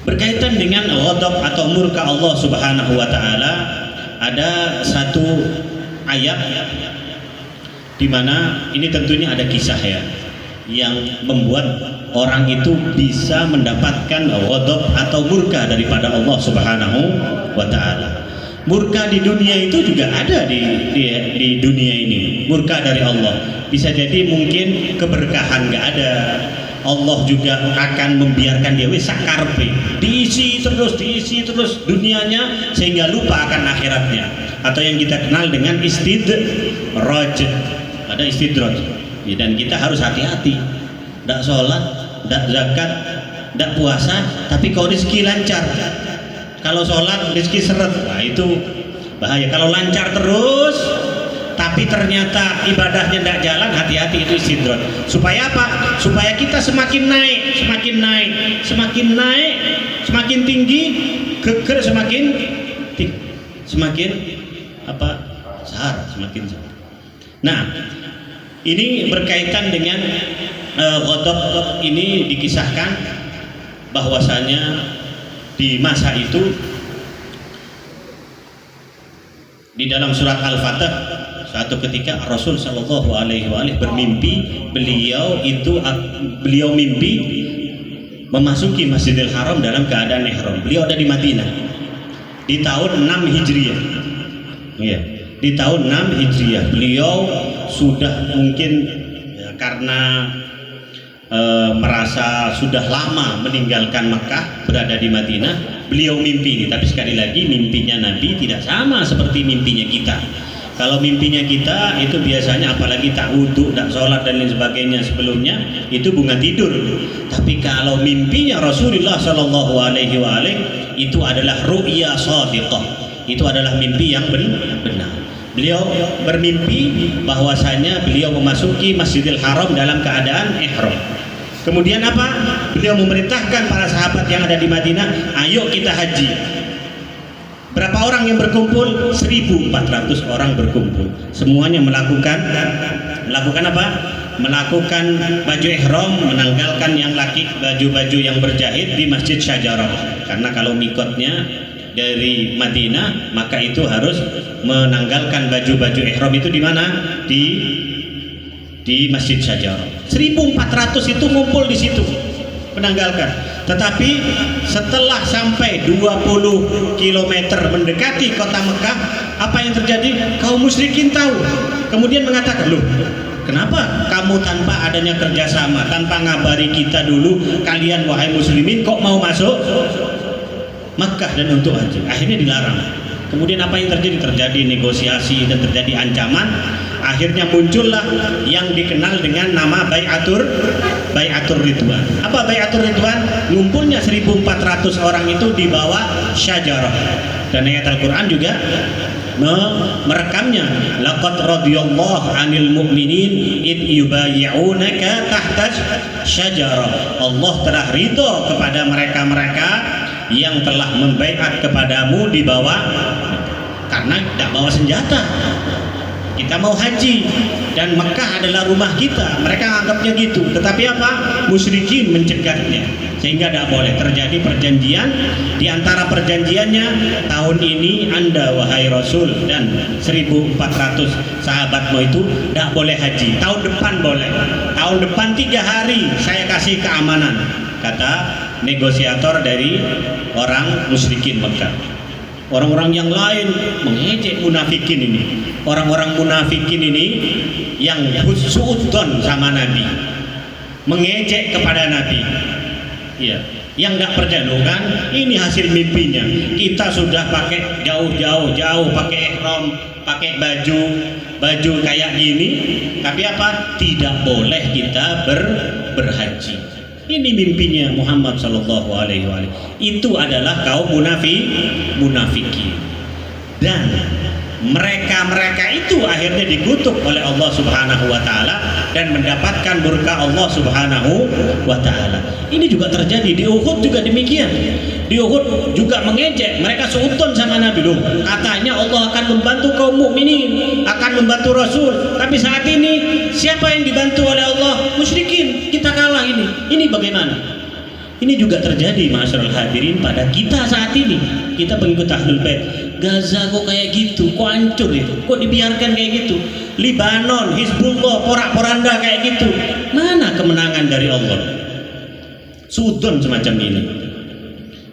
Speaker 3: Berkaitan dengan ghadab atau murka Allah Subhanahu wa taala, ada satu ayat di mana ini tentunya ada kisah ya yang membuat orang itu bisa mendapatkan ghadab atau murka daripada Allah Subhanahu wa taala. Murka di dunia itu juga ada di dunia ini. Murka dari Allah bisa jadi mungkin keberkahan nggak ada. Allah juga akan membiarkan dia sakarpe, diisi terus dunianya sehingga lupa akan akhiratnya, atau yang kita kenal dengan istidraj. Ada istidraj ya, dan kita harus hati-hati, tidak sholat, tidak zakat, tidak puasa, tapi kalau rezeki lancar. Kalau sholat rezeki seret, nah itu bahaya. Kalau lancar terus tapi ternyata ibadahnya tidak jalan, hati-hati, itu istidraj. Supaya apa? Supaya kita semakin naik, semakin tinggi, geger semakin apa? Semakin sahar. Nah, ini berkaitan dengan ghadab ini dikisahkan bahwasanya di masa itu di dalam surat Al-Fatih, suatu ketika Rasul Shallallahu Alaihi Wasallam bermimpi, beliau mimpi memasuki Masjidil Haram dalam keadaan ihram. Beliau ada di Madinah di tahun 6 Hijriah. Ya, di tahun 6 Hijriah beliau sudah mungkin ya, karena merasa sudah lama meninggalkan Mekah, berada di Madinah, beliau mimpi ini. Tapi sekali lagi, mimpinya Nabi tidak sama seperti mimpinya kita. Kalau mimpinya kita itu biasanya apalagi tak wudhu, tak sholat dan lain sebagainya sebelumnya, itu bunga tidur. Tapi kalau mimpinya Rasulullah Shallallahu Alaihi Wasallam itu adalah ru'ya shadiqah, itu adalah mimpi yang benar. Beliau bermimpi bahwasanya beliau memasuki Masjidil Haram dalam keadaan ihram. Kemudian apa? Beliau memerintahkan para sahabat yang ada di Madinah, ayo kita haji. Berapa orang yang berkumpul? 1.400 orang berkumpul. Semuanya melakukan apa? Melakukan baju ihram, menanggalkan yang laki baju-baju yang berjahit di Masjid Syajarah. Karena kalau mikotnya dari Madinah, maka itu harus menanggalkan baju-baju ihram itu di mana? Di Masjid Syajarah. 1.400 itu ngumpul di situ menanggalkan. Tetapi setelah sampai 20 km mendekati kota Mekah, apa yang terjadi? Kaum musyrikin tahu, kemudian mengatakan, loh, kenapa kamu tanpa adanya kerjasama, tanpa ngabari kita dulu, kalian wahai muslimin kok mau masuk Mekah dan untuk haji? Akhirnya dilarang. Kemudian apa yang terjadi? Terjadi negosiasi dan terjadi ancaman. Akhirnya muncullah yang dikenal dengan nama Bai'atur Bai'atur Ridwan. Apa Bai'atur Ridwan? Ngumpulnya 1.400 orang itu di bawah syajarah. Dan ayat Al-Quran juga merekamnya. Laqad radiyallahu 'anil mu'minin id yubayyi'unaka tahta syajarah. Allah telah ridho kepada mereka-mereka yang telah membaiat kepadamu di bawah, karena tidak bawa senjata. Kita mau haji dan Mekah adalah rumah kita, mereka anggapnya gitu. Tetapi apa? Musyrikin mencegahnya, sehingga tidak boleh terjadi perjanjian. Di antara perjanjiannya, tahun ini Anda wahai Rasul dan 1.400 sahabatmu itu tidak boleh haji. Tahun depan boleh. Tahun depan 3 hari saya kasih keamanan, kata negosiator dari orang musyrikin Mekah. Orang-orang yang lain mengejek munafikin ini. Orang-orang munafikin ini yang suudzon sama Nabi, mengejek kepada Nabi. Ya, yang nggak percaya loh kan, ini hasil mimpinya. Kita sudah pakai jauh pakai ihram, pakai baju kayak gini, tapi apa? Tidak boleh kita berhaji. Ini mimpinya Muhammad Sallallahu Alaihi Wasallam. Itu adalah kaum munafikin. Dan mereka itu akhirnya dikutuk oleh Allah Subhanahu Wa Taala dan mendapatkan murka Allah Subhanahu Wa Taala. Ini juga terjadi di Uhud, juga demikian. Di Uhud juga mengejek, mereka seuton sama Nabi loh. Katanya Allah akan membantu kaum mukminin, akan membantu Rasul. Tapi saat ini siapa yang dibantu oleh Allah? Musyrikin. Kita kalah ini. Ini bagaimana? Ini juga terjadi ma'asyiral hadirin pada kita saat ini. Kita pengikut Ahlul Bait. Gaza kok kayak gitu, kok hancur itu, kok dibiarkan kayak gitu. Libanon, Hizbullah, porak-poranda kayak gitu. Mana kemenangan dari Allah? Sudon semacam ini.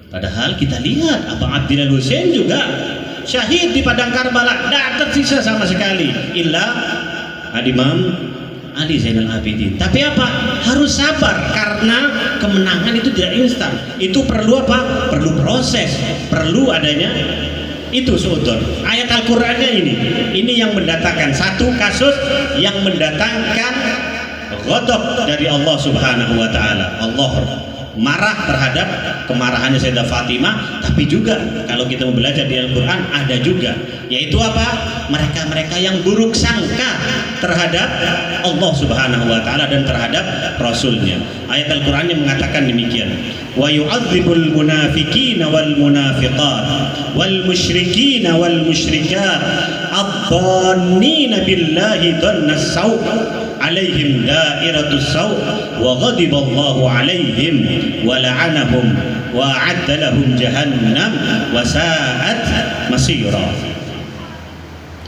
Speaker 3: Padahal kita lihat Abang Abdillah Hussein juga syahid di padang Karbala, tidak tersisa sama sekali illa Imam Ali Zainal Abidin. Tapi apa? Harus sabar, karena kemenangan itu tidak instan. Itu perlu apa? Perlu proses, perlu adanya itu suudon. Ayat Al-Qur'annya ini yang mendatangkan satu kasus yang mendatangkan ghadab dari Allah Subhanahu Wa Taala. Allah marah terhadap kemarahannya Sayyidah Fatimah. Tapi juga kalau kita belajar di Al-Quran ada juga, yaitu apa? Mereka-mereka yang buruk sangka terhadap Allah Subhanahu Wa Taala dan terhadap Rasulnya. Ayat Al-Quran yang mengatakan demikian, wa yu'adzibul munafiqina wal munafiqat wal musyrikina wal musyrikat adh-dhannina billahi dhannas saw alaihim dairatus saw wa ghadiballahu alaihim wa la'anahum wa a'adda lahum jahannam wa sa'at masira.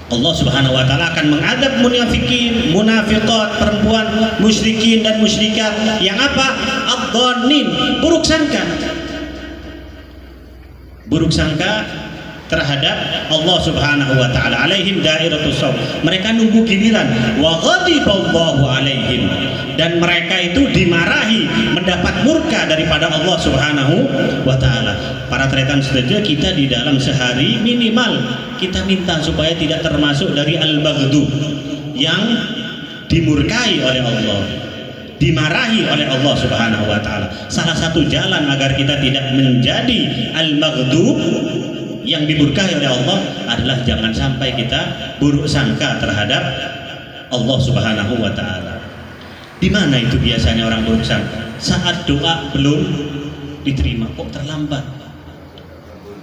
Speaker 3: Allah Subhanahu Wa Taala akan mengadab munafikin, munafiqat, perempuan, musyrikin dan musyrikat yang apa? Adh-dhannin, buruk sangka terhadap Allah Subhanahu Wa Taala. Alaihim dairatus saw, mereka nunggu giliran. Wa ghadiballahu alaihim, dan mereka itu dimarahi, mendapat murka daripada Allah Subhanahu Wa Taala. Para tretan saja, kita di dalam sehari minimal kita minta supaya tidak termasuk dari al-maghdub yang dimurkai oleh Allah, dimarahi oleh Allah Subhanahu Wa Taala. Salah satu jalan agar kita tidak menjadi al-maghdub yang dimurkai oleh Allah adalah jangan sampai kita buruk sangka terhadap Allah Subhanahu Wa Taala. Di mana itu biasanya orang buruk sangka? Saat doa belum diterima, kok terlambat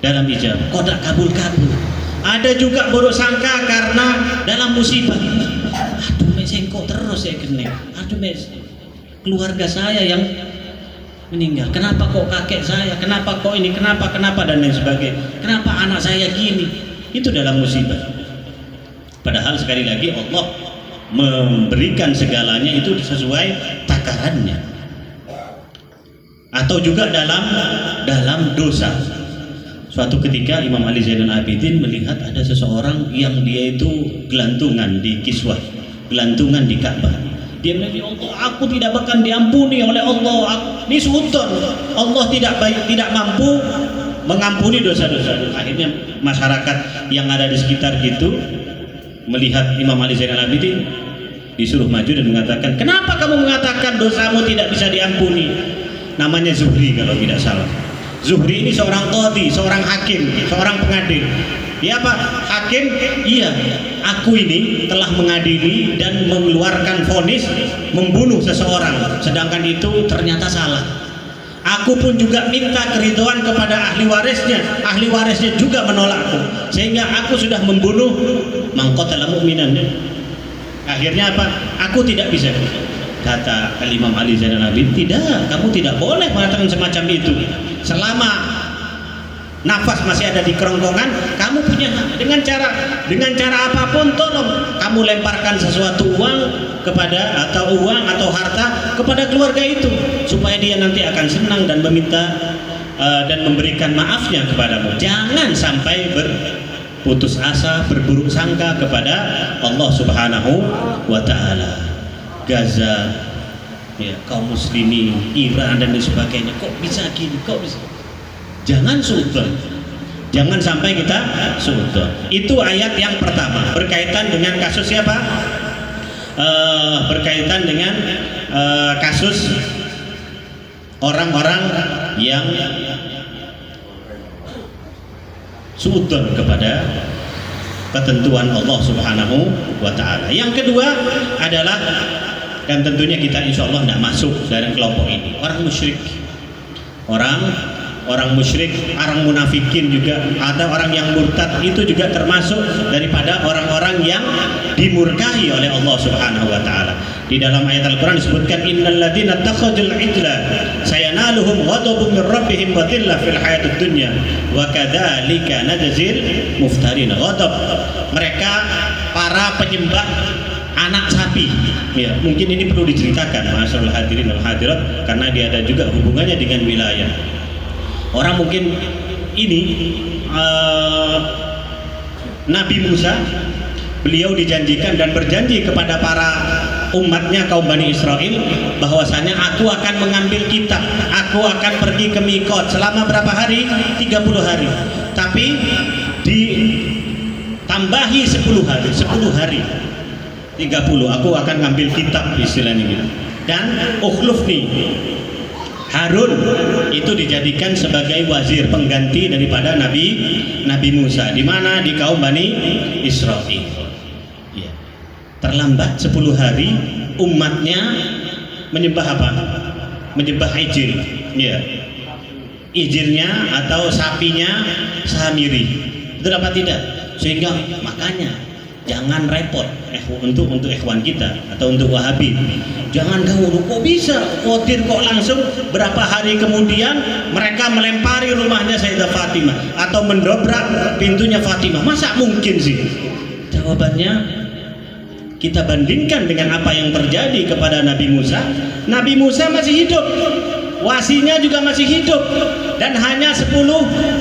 Speaker 3: dalam ijabah, kok tak kabul-kabul. Ada juga buruk sangka karena dalam musibah, aduh mesengkok terus ya kena, aduh keluarga saya yang meninggal, kenapa kok kakek saya, kenapa kok ini, kenapa dan lain sebagainya, kenapa anak saya gini. Itu dalam musibah. Padahal sekali lagi Allah memberikan segalanya itu sesuai takarannya. Atau juga dalam dosa. Suatu ketika Imam Ali Zainal Abidin melihat ada seseorang yang dia itu gelantungan di kiswah, gelantungan di Ka'bah. Dia bilang, ya Allah, aku tidak akan diampuni oleh Allah. Ini sultan, Allah tidak mampu mengampuni dosa-dosa. Akhirnya masyarakat yang ada di sekitar gitu melihat Imam Ali Zainal Abidin, disuruh maju dan mengatakan, kenapa kamu mengatakan dosamu tidak bisa diampuni? Namanya Zuhri kalau tidak salah. Zuhri ini seorang qadhi, seorang hakim, seorang pengadil. Dia apa? Hakim, iya, aku ini telah mengadili dan mengeluarkan vonis membunuh seseorang, sedangkan itu ternyata salah. Aku pun juga minta keridhaan kepada ahli warisnya juga menolakku, sehingga aku sudah membunuh mangqatala mu'minan. Akhirnya apa? Aku tidak bisa. Kata Imam Ali Zainal Abidin, tidak, kamu tidak boleh mengatakan semacam itu. Selama nafas masih ada di kerongkongan, kamu punya hak. Dengan cara apapun, tolong kamu lemparkan sesuatu uang atau harta kepada keluarga itu, supaya dia nanti akan senang dan meminta dan memberikan maafnya kepadamu. Jangan sampai berputus asa, berburuk sangka kepada Allah Subhanahu wa Ta'ala. Gaza, ya, kaum muslimin, Iran dan sebagainya, kok bisa gini, kok bisa? Jangan suudzon, jangan sampai kita suudzon. Itu ayat yang pertama, berkaitan dengan kasus siapa? Berkaitan dengan kasus orang-orang yang suudzon kepada ketentuan Allah Subhanahu wa Ta'ala. Yang kedua adalah, dan tentunya kita insya Allah tidak masuk dalam kelompok ini, orang musyrik, orang musyrik, orang munafikin juga, ada orang yang murtad, itu juga termasuk daripada orang-orang yang dimurkahi oleh Allah Subhanahu wa Ta'ala. Di dalam ayat Al-Quran disebutkan, innal ladzina takhadul ijla sayanaluhum ghadabun min rabbihim wa dhillah fil hayatid dunya wa kadzalika najzil muftarin. Ghadab, mereka para penyembah anak sapi. Ya, mungkin ini perlu diceritakan, ma'asyiral hadirin wal hadirat, karena dia ada juga hubungannya dengan wilayah. Orang mungkin ini Nabi Musa, beliau dijanjikan dan berjanji kepada para umatnya kaum Bani Israel bahwasanya aku akan mengambil kitab, aku akan pergi ke Miqat selama berapa hari? 30 hari. Tapi ditambahi 10 hari. 30 aku akan ngambil kitab, istilahnya gitu. Dan ukhlufni, Harun itu dijadikan sebagai wazir pengganti daripada Nabi Musa, di mana di kaum Bani Israel. Ya. Terlambat 10 hari umatnya menyembah apa? Menyembah ijil. Ya. Ijilnya atau sapinya Samiri. Betul apa tidak? Sehingga makanya jangan repot untuk ikhwan kita atau untuk Wahabi. Jangan kamu kok bisa khotir kok langsung berapa hari kemudian mereka melempari rumahnya Sayyidah Fatimah atau mendobrak pintunya Fatimah. Masa mungkin sih? Jawabannya, kita bandingkan dengan apa yang terjadi kepada Nabi Musa. Nabi Musa masih hidup, wasinya juga masih hidup, dan hanya 10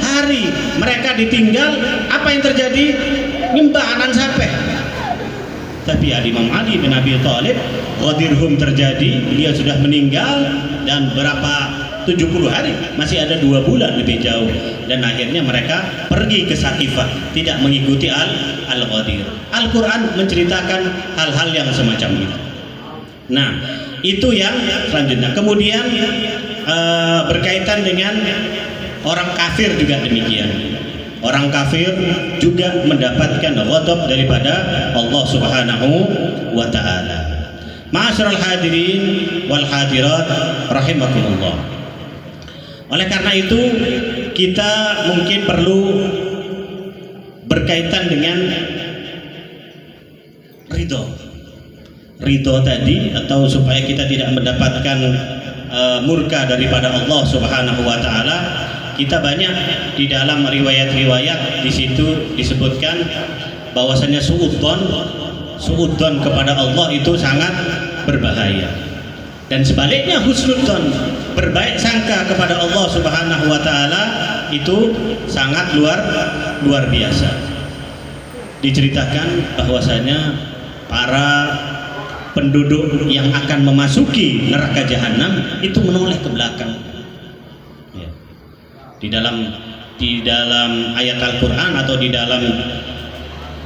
Speaker 3: hari mereka ditinggal. Apa yang terjadi? Nyembah anan sampai. Tapi Imam Ali bin Abi Thalib, ghadirhum terjadi, dia sudah meninggal, dan berapa 70 hari, masih ada 2 bulan lebih jauh, dan akhirnya mereka pergi ke Sakifah, tidak mengikuti Al-Ghadir. Al-Quran menceritakan hal-hal yang semacam itu. Nah, itu yang selanjutnya. Kemudian berkaitan dengan orang kafir juga demikian. Orang kafir juga mendapatkan ghadab daripada Allah Subhanahu wa Ta'ala. Ma'asyiral hadirin wal hadirat rahimakumullah. Oleh karena itu, kita mungkin perlu berkaitan dengan ridho tadi, atau supaya kita tidak mendapatkan murka daripada Allah Subhanahu wa Ta'ala. Kita banyak di dalam riwayat-riwayat di situ disebutkan bahwasanya suudzon kepada Allah itu sangat berbahaya, dan sebaliknya husnudzon, berbaik sangka kepada Allah Subhanahu wa Ta'ala, itu sangat luar biasa. Diceritakan bahwasanya para penduduk yang akan memasuki neraka jahanam itu menoleh ke belakang. Di dalam ayat Al-Quran atau di dalam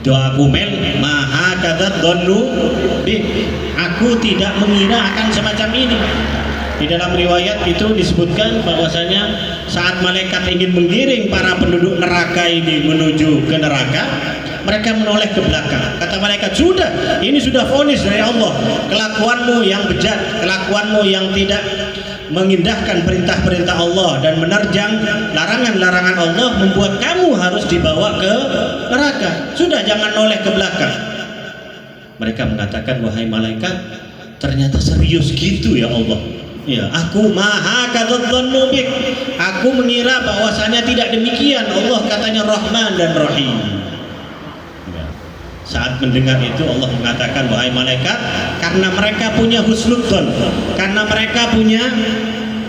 Speaker 3: Doa Kumel, maha kadzab dhannu bi, aku tidak mengira akan semacam ini. Di dalam riwayat itu disebutkan bahwasanya saat malaikat ingin menggiring para penduduk neraka ini menuju ke neraka, mereka menoleh ke belakang. Kata malaikat, sudah, ini sudah vonis dari Allah. Kelakuanmu yang bejat, kelakuanmu yang tidak mengindahkan perintah-perintah Allah dan menerjang larangan-larangan Allah membuat kamu harus dibawa ke neraka. Sudah, jangan noleh ke belakang. Mereka mengatakan, wahai malaikat, ternyata serius gitu ya Allah. Ya, aku maha kadzdzannu bik. Aku mengira bahwasanya tidak demikian. Allah katanya Rahman dan Rahim. Ya. Saat mendengar itu Allah mengatakan, wahai malaikat, karena mereka punya husnudzon, karena mereka punya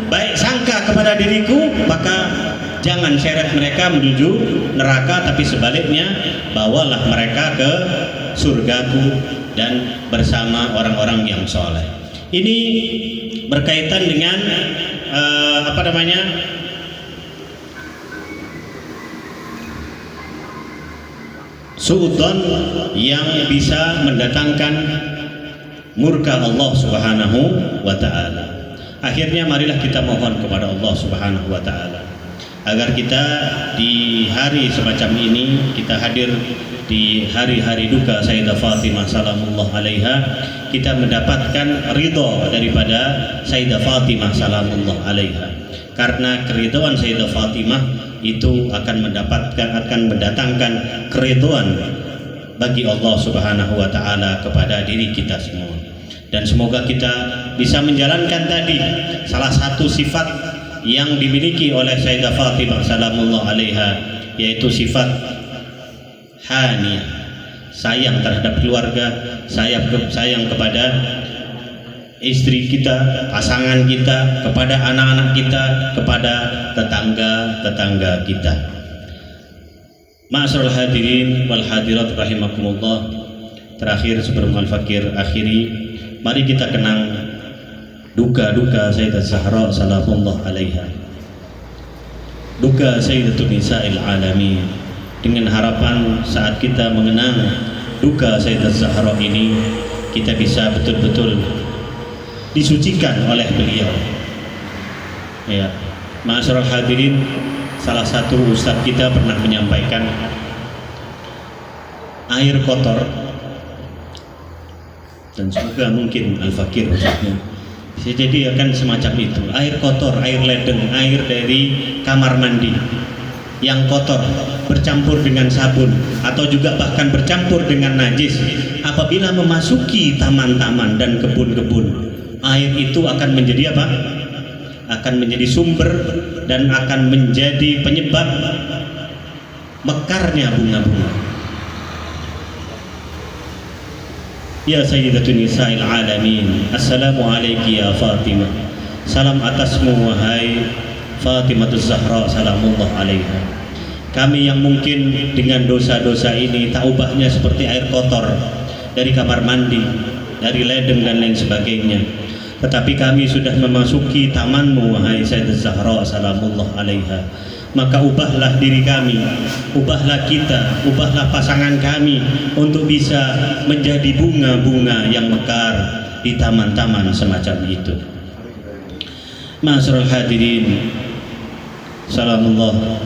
Speaker 3: baik sangka kepada diriku, maka jangan seret mereka menuju neraka, tapi sebaliknya bawalah mereka ke surgaku dan bersama orang-orang yang soleh. Ini berkaitan dengan suudzon yang bisa mendatangkan murka Allah Subhanahu wa taala. Akhirnya marilah kita mohon kepada Allah Subhanahu wa taala agar kita di hari semacam ini, kita hadir di hari-hari duka Sayyidah Fatimah salamullah alaiha, kita mendapatkan ridho daripada Sayyidah Fatimah salamullah alaiha. Karena keridhaan Sayyidah Fatimah itu akan mendatangkan keridhaan bagi Allah Subhanahu wa taala kepada diri kita semua. Dan semoga kita bisa menjalankan tadi salah satu sifat yang dimiliki oleh Sayyidah Fatimah salamullah alaiha, yaitu sifat haniyah, sayang terhadap keluarga, sayang kepada istri kita, pasangan kita, kepada anak-anak kita, kepada tetangga-tetangga kita. Ma'asyiral hadirin wal hadirat rahimakumullah. Terakhir sebelum Al-Fakir akhiri, mari kita kenang duka-duka Sayyidah Zahra salamullah alaiha, duka Sayyidatun Nisa'il Alamin, dengan harapan saat kita mengenang duka Sayyidah Zahra ini, kita bisa betul-betul disucikan oleh beliau. Ya, ma'asyiral hadirin, salah satu ustadz kita pernah menyampaikan, air kotor, dan semoga mungkin Al-Fakir maksudnya bisa jadi akan semacam itu, air kotor, air ledeng, air dari kamar mandi yang kotor bercampur dengan sabun atau juga bahkan bercampur dengan najis, apabila memasuki taman-taman dan kebun-kebun, air itu akan menjadi apa? Akan menjadi sumber dan akan menjadi penyebab mekarnya bunga-bunga. Ya Sayyidatun Nisa'il Alamin, Assalamu alayki ya Fatimah. Salam atasmu wahai Fatimah Zahra salamullah alaiha. Kami yang mungkin dengan dosa-dosa ini tak ubahnya seperti air kotor dari kamar mandi, dari ledeng dan lain sebagainya, tetapi kami sudah memasuki tamanmu wahai Sayyidah Zahra salamullah alaiha. Maka ubahlah diri kami, ubahlah kita, ubahlah pasangan kami untuk bisa menjadi bunga-bunga yang mekar di taman-taman semacam itu. Ma'asyiral hadirin, salamullah.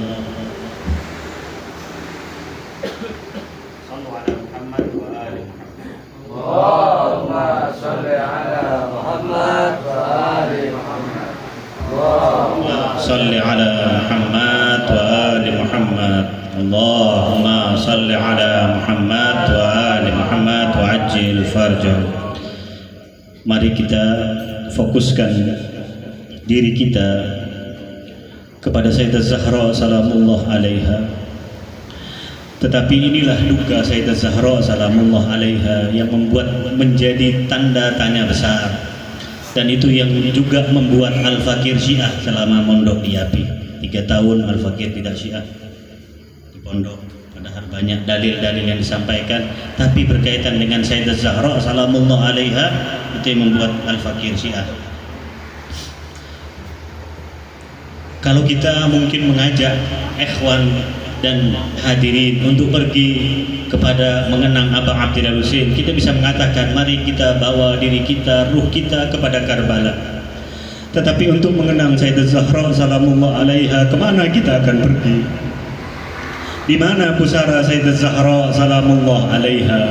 Speaker 1: Allahumma salli ala Muhammad wa ali Muhammad. Allahumma
Speaker 3: salli ala Muhammad wa ali Muhammad. Allahumma salli ala Muhammad wa ali Muhammad wa ajil farjah. Mari kita fokuskan diri kita kepada Sayyidah Zahra salamullah alaiha. Tetapi inilah duka Sayyidah Zahra salamullah alaiha yang membuat menjadi tanda tanya besar. Dan itu yang juga membuat Al-Fakir Syiah selama mondok di API 3 tahun. Al-Fakir tidak Syiah di pondok, padahal banyak dalil-dalil yang disampaikan, tapi berkaitan dengan Sayyidah Zahra salamullah alaiha, itu yang membuat Al-Fakir Syiah. Kalau kita mungkin mengajak ikhwan dan hadirin untuk pergi kepada mengenang Aba Abdillah Husain, kita bisa mengatakan mari kita bawa diri kita, ruh kita kepada Karbala. Tetapi untuk mengenang Sayyidah Zahra salamullah alaiha, kemana kita akan pergi? Di mana pusara Sayyidah Zahra salamullah alaiha?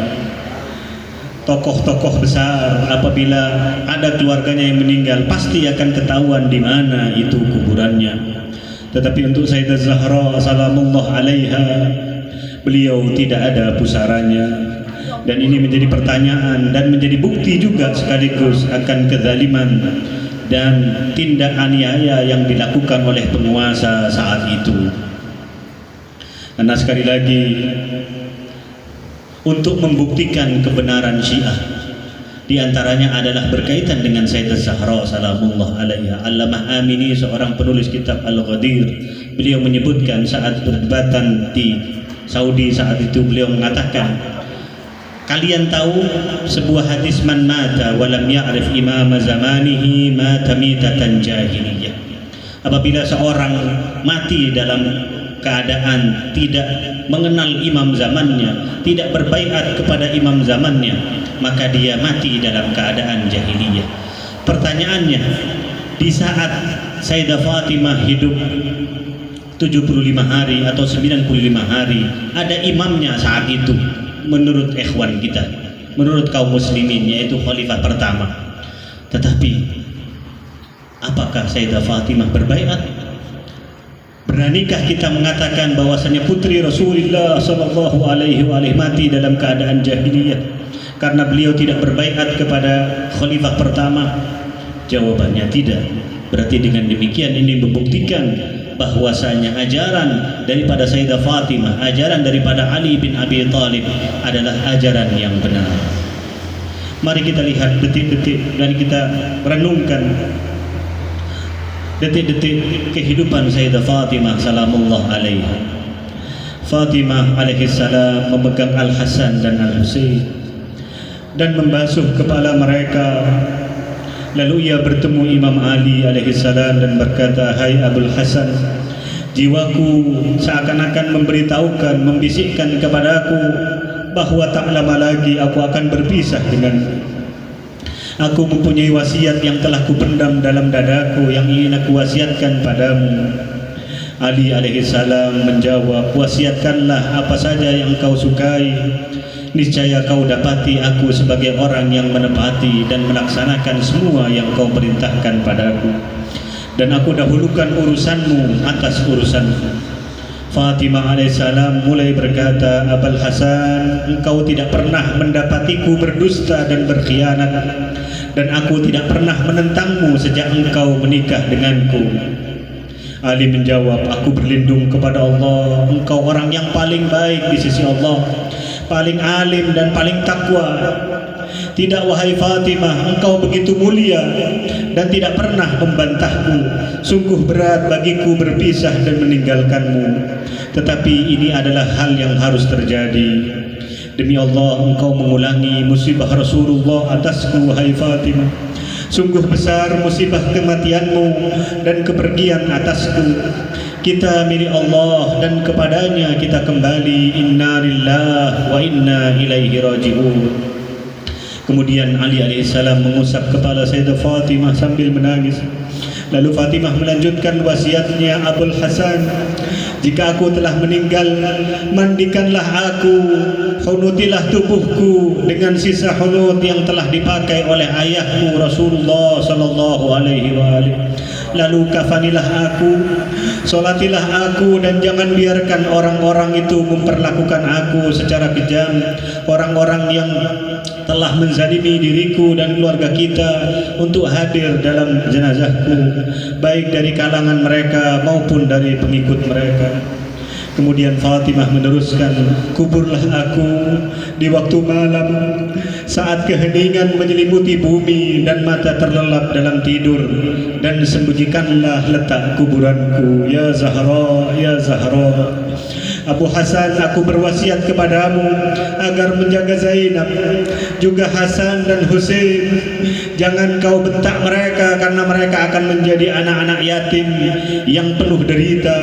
Speaker 3: Tokoh-tokoh besar apabila ada keluarganya yang meninggal pasti akan ketahuan di mana itu kuburannya. Tetapi untuk Sayyidah Zahra salamullah alaiha, beliau tidak ada pusaranya, dan ini menjadi pertanyaan dan menjadi bukti juga sekaligus akan kezaliman dan tindak aniaya yang dilakukan oleh penguasa saat itu. Karena sekali lagi, untuk membuktikan kebenaran Syiah, diantaranya adalah berkaitan dengan Sayyidah Zahra salamullah alaiha. Allamah Amini, seorang penulis kitab Al-Ghadir, beliau menyebutkan saat perdebatan di Saudi saat itu, beliau mengatakan, kalian tahu sebuah hadis, man mata walam ya'rif imama zamanihi mata mitatan jahiliyah. Apabila seorang mati dalam keadaan tidak mengenal imam zamannya, tidak berbaiat kepada imam zamannya, maka dia mati dalam keadaan jahiliyah. Pertanyaannya, di saat Sayyidah Fatimah hidup 75 hari atau 95 hari, ada imamnya saat itu menurut ikhwan kita, menurut kaum muslimin, yaitu khalifah pertama. Tetapi apakah Sayyidah Fatimah berbaiat? Beranikah kita mengatakan bahwasanya putri Rasulullah sallallahu alaihi wasallam mati dalam keadaan jahiliyah karena beliau tidak berbaiat kepada khalifah pertama? Jawabannya tidak. Berarti dengan demikian ini membuktikan bahwasanya ajaran daripada Sayyidah Fatimah, ajaran daripada Ali bin Abi Thalib adalah ajaran yang benar. Mari kita lihat detik-detik dan kita renungkan detik-detik kehidupan Sayyidah Fatimah salamullah alaiha. Fatimah alaihissalam memegang Al-Hasan dan Al-Husain dan membasuh kepala mereka. Lalu ia bertemu Imam Ali alaihissalam dan berkata, hai Abul Hasan, jiwaku seakan-akan memberitahukan, membisikkan kepadaku bahwa tak lama lagi aku akan berpisah denganmu. Aku mempunyai wasiat yang telah kupendam dalam dadaku yang ingin aku wasiatkan padamu. Ali alaihissalam menjawab, wasiatkanlah apa saja yang kau sukai. Niscaya kau dapati aku sebagai orang yang menepati dan melaksanakan semua yang kau perintahkan padaku, dan aku dahulukan urusanmu atas urusanku. Fatimah alaihissalam mulai berkata, Abul Hasan, engkau tidak pernah mendapatiku berdusta dan berkhianat, dan aku tidak pernah menentangmu sejak engkau menikah denganku. Ali menjawab, aku berlindung kepada Allah, engkau orang yang paling baik di sisi Allah, paling alim dan paling takwa. Tidak wahai Fatimah, engkau begitu mulia dan tidak pernah membantahku. Sungguh berat bagiku berpisah dan meninggalkanmu, tetapi ini adalah hal yang harus terjadi. Demi Allah, engkau mengulangi musibah Rasulullah atasku wahai Fatimah. Sungguh besar musibah kematianmu dan kepergian atasku. Kita milik Allah dan kepadanya kita kembali. Inna lillahi wa inna ilaihi raji'un. Kemudian Ali alaihissalam mengusap kepala Sayyidah Fatimah sambil menangis. Lalu Fatimah melanjutkan wasiatnya, Abul Hasan, jika aku telah meninggal, mandikanlah aku, hunutilah tubuhku dengan sisa hunut yang telah dipakai oleh ayahku Rasulullah sallallahu alaihi wasallam. Lalu kafanilah aku, solatilah aku, dan jangan biarkan orang-orang itu memperlakukan aku secara kejam, orang-orang yang telah menzalimi diriku dan keluarga kita untuk hadir dalam jenazahku, baik dari kalangan mereka maupun dari pengikut mereka. Kemudian Fatimah meneruskan, kuburlah aku di waktu malam saat keheningan menyelimuti bumi dan mata terlelap dalam tidur, dan sembunyikanlah letak kuburanku, ya Zahra, ya Zahra. Abu Hasan, aku berwasiat kepadamu agar menjaga Zainab, juga Hasan dan Husain. Jangan kau bentak mereka karena mereka akan menjadi anak-anak yatim yang penuh derita.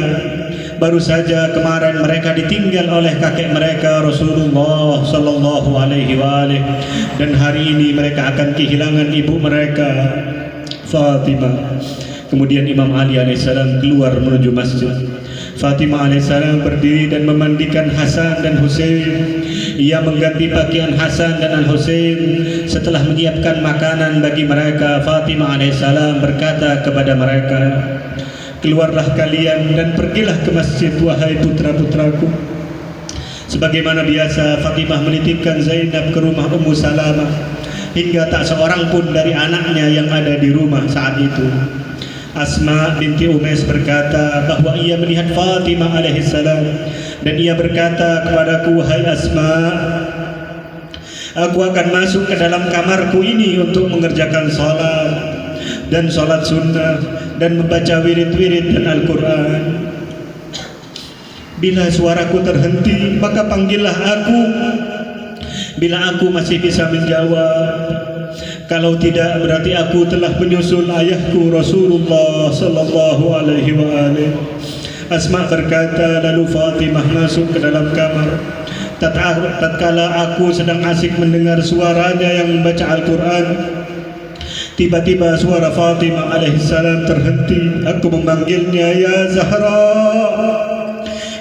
Speaker 3: Baru saja kemarin mereka ditinggal oleh kakek mereka Rasulullah sallallahu alaihi wasallam, dan hari ini mereka akan kehilangan ibu mereka Fatimah. Kemudian Imam Ali alaihissalam keluar menuju masjid. Fatimah alaihissalam berdiri dan memandikan Hasan dan Husain. Ia mengganti pakaian Hasan dan Al-Husain. Setelah menyiapkan makanan bagi mereka, Fatimah alaihissalam berkata kepada mereka, keluarlah kalian dan pergilah ke masjid, wahai putra-putraku. Sebagaimana biasa, Fatimah menitipkan Zainab ke rumah Ummu Salamah, hingga tak seorang pun dari anaknya yang ada di rumah saat itu. Asma binti Umais berkata bahwa ia melihat Fatimah alaihissalam, dan ia berkata kepadaku, wahai Asma, aku akan masuk ke dalam kamarku ini untuk mengerjakan salat dan salat sunnah dan membaca wirid-wirid dan Al-Quran. Bila suaraku terhenti, maka panggillah aku. Bila aku masih bisa menjawab, kalau tidak, berarti aku telah menyusul ayahku Rasulullah sallallahu alaihi wasallam. Asma berkata, lalu Fatimah masuk ke dalam kamar. Tatkala aku sedang asik mendengar suaranya yang membaca Al-Quran, tiba-tiba suara Fatimah alaihissalam terhenti. Aku memanggilnya, ya Zahra,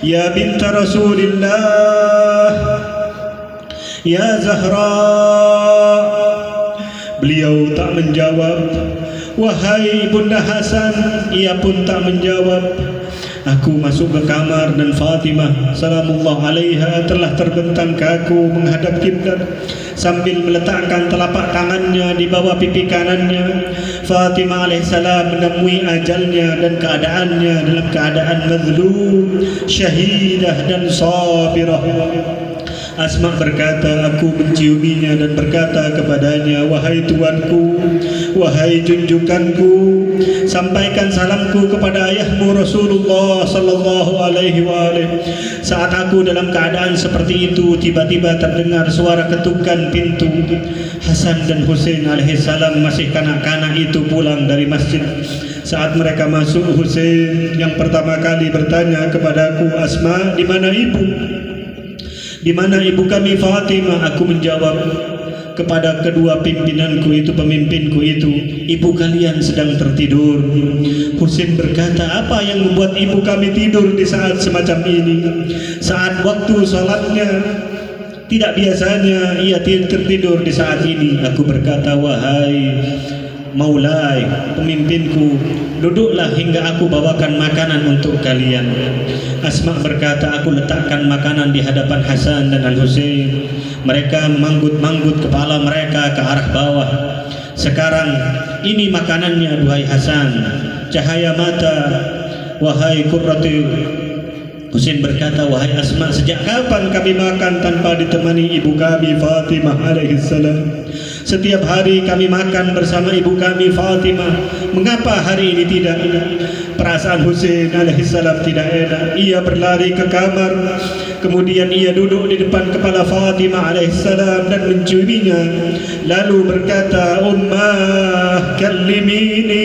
Speaker 3: ya binta Rasulillah, ya Zahra. Beliau tak menjawab. Wahai Bunda Hasan, ia pun tak menjawab. Aku masuk ke kamar dan Fatimah salamullah alaiha telah terbentang kaku menghadap kiblat sambil meletakkan telapak tangannya di bawah pipi kanannya. Fatimah alaihissalam menemui ajalnya dan keadaannya dalam keadaan mazlum, syahidah dan sabirah. Asma berkata, aku menciuminya dan berkata kepadanya, wahai tuanku, wahai junjunganku, sampaikan salamku kepada ayahmu Rasulullah sallallahu alaihi wasallam. Saat aku dalam keadaan seperti itu, tiba-tiba terdengar suara ketukan pintu. Hasan dan Husain alaihissalam masih kanak-kanak itu pulang dari masjid. Saat mereka masuk, Husain yang pertama kali bertanya kepadaku, Asma, di mana ibu? Di mana ibu kami Fatimah? Aku menjawab kepada kedua pimpinanku itu, pemimpinku itu, ibu kalian sedang tertidur. Husain berkata, apa yang membuat ibu kami tidur di saat semacam ini? Saat waktu salatnya, tidak biasanya ia tertidur di saat ini. Aku berkata, wahai Maulai, pemimpinku, duduklah hingga aku bawakan makanan untuk kalian. Asma berkata, aku letakkan makanan di hadapan Hasan dan Al-Husain. Mereka manggut-manggut kepala mereka ke arah bawah. Sekarang ini makanannya, duhai Hasan, cahaya mata, wahai Qurratu. Husain berkata, wahai Asma, sejak kapan kami makan tanpa ditemani ibu kami Fatimah alaihissalam? Setiap hari kami makan bersama ibu kami Fatimah. Mengapa hari ini tidak? Perasaan Husain alaihissalam tidak enak. Ia berlari ke kamar, kemudian ia duduk di depan kepala Fatimah alaihissalam dan menciuminya, lalu berkata, Ummah, kallimini.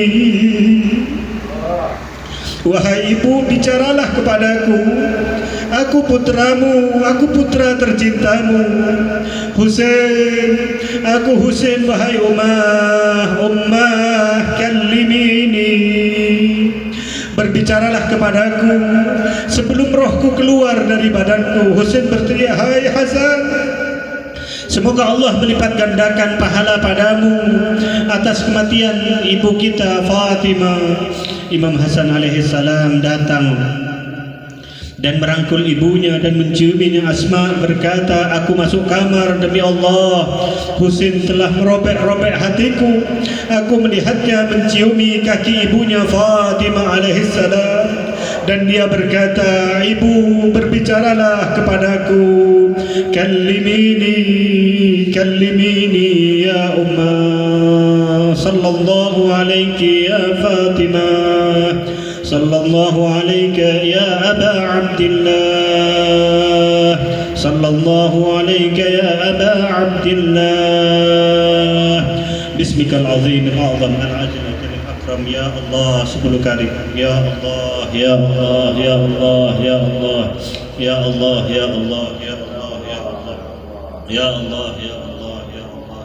Speaker 3: Wahai ibu, bicaralah kepadaku. Aku putramu, aku putra tercintamu. Husain, aku Husain, wahai Ummah, kallimini. Berbicaralah kepadaku sebelum rohku keluar dari badanku. Husain berteriak, hai Hasan, semoga Allah melipat gandakan pahala padamu atas kematian ibu kita Fatimah. Imam Hasan alaihissalam datang dan merangkul ibunya dan menciuminya. Asma berkata, aku masuk kamar, demi Allah, Husain telah merobek-robek hatiku. Aku melihatnya menciumi kaki ibunya Fatimah alaihissalam, dan dia berkata, ibu, berbicaralah kepadaku. Kallimini, kallimini ya Ummah, sallallahu alaiki ya Fatimah, sallallahu alaika ya Aba Abdillah, sallallahu alaika ya Aba Abdillah. Bismikal azim al-azam al-ajam al-akram Muharram ya Allah 10 kali ya Allah ya Allah ya Allah ya Allah ya Allah ya Allah ya Allah ya Allah ya Allah ya Allah ya Allah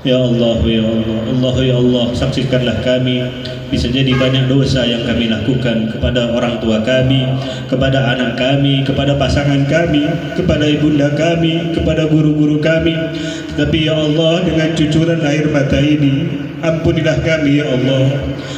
Speaker 3: ya Allah ya Allah Allah ya Allah saksikanlah kami. Bisa jadi banyak dosa yang kami lakukan kepada orang tua kami, kepada anak kami, kepada pasangan kami, kepada ibunda kami, kepada guru-guru kami. Tetapi ya Allah, dengan cucuran air mata ini, ampunilah kami ya Allah.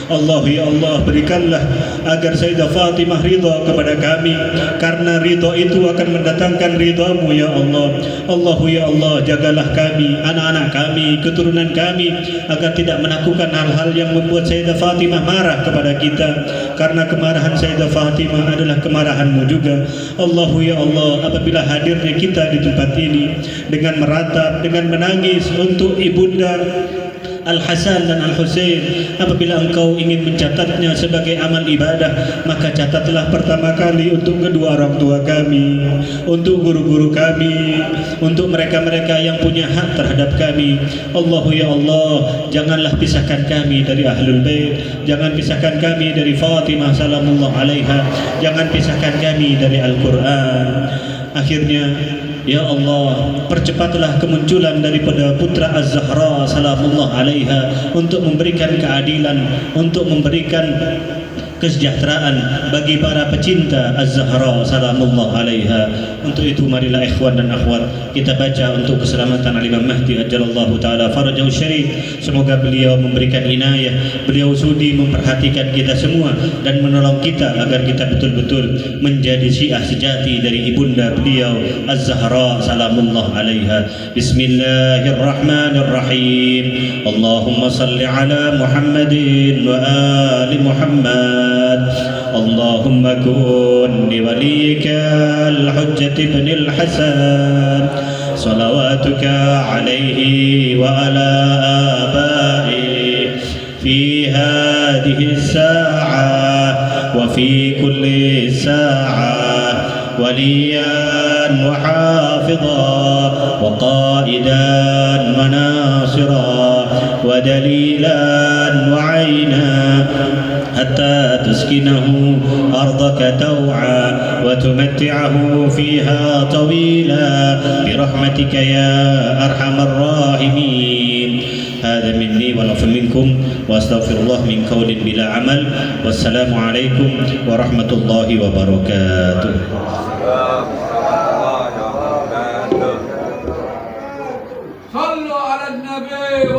Speaker 3: Allah ya Allah, berikanlah agar Sayyidah Fatimah ridha kepada kami, karena ridha itu akan mendatangkan ridhamu ya Allah. Allah ya Allah, jagalah kami, anak-anak kami, keturunan kami, agar tidak melakukan hal-hal yang membuat Sayyidah Fatimah marah kepada kita, karena kemarahan Sayyidah Fatimah adalah kemarahanmu juga. Allah ya Allah, apabila hadirnya kita di tempat ini dengan meratap, dengan menangis untuk ibunda Al-Hasan dan Al-Husain, apabila engkau ingin mencatatnya sebagai amal ibadah, maka catatlah pertama kali untuk kedua orang tua kami, untuk guru-guru kami, untuk mereka-mereka yang punya hak terhadap kami. Allah ya Allah, janganlah pisahkan kami dari Ahlul Bait, jangan pisahkan kami dari Fatimah salamullah alaiha, jangan pisahkan kami dari Al-Quran. Akhirnya ya Allah, percepatlah kemunculan daripada putra Az-Zahra salamullah alaiha untuk memberikan keadilan, untuk memberikan kesejahteraan bagi para pecinta Az-Zahra salamullah alaiha. Untuk itu marilah ikhwan dan akhwat kita baca untuk keselamatan Al-Imam Mahdi ajalallahu ta'ala farajahu syarif. Semoga beliau memberikan inayah, beliau sudi memperhatikan kita semua dan menolong kita agar kita betul-betul menjadi syiah sejati dari ibunda beliau Az-Zahra salamullah alaiha. Bismillahirrahmanirrahim. Allahumma salli ala Muhammadin wa ali Muhammad. اللهم كن لوليك الحجة بن الحسن صلواتك عليه وعلى آبائه في هذه الساعة وفي كل ساعة وليا وحافظا وقائدا وناصرا ودليلا وعينا حتى تسكنه أرضك توعا وتمتعه فيها طويلا برحمتك يا أرحم الراحمين. هذا مني والعفو منكم واستغفر الله من قول بلا عمل. والسلام عليكم ورحمة الله وبركاته.
Speaker 1: صلوا على النبي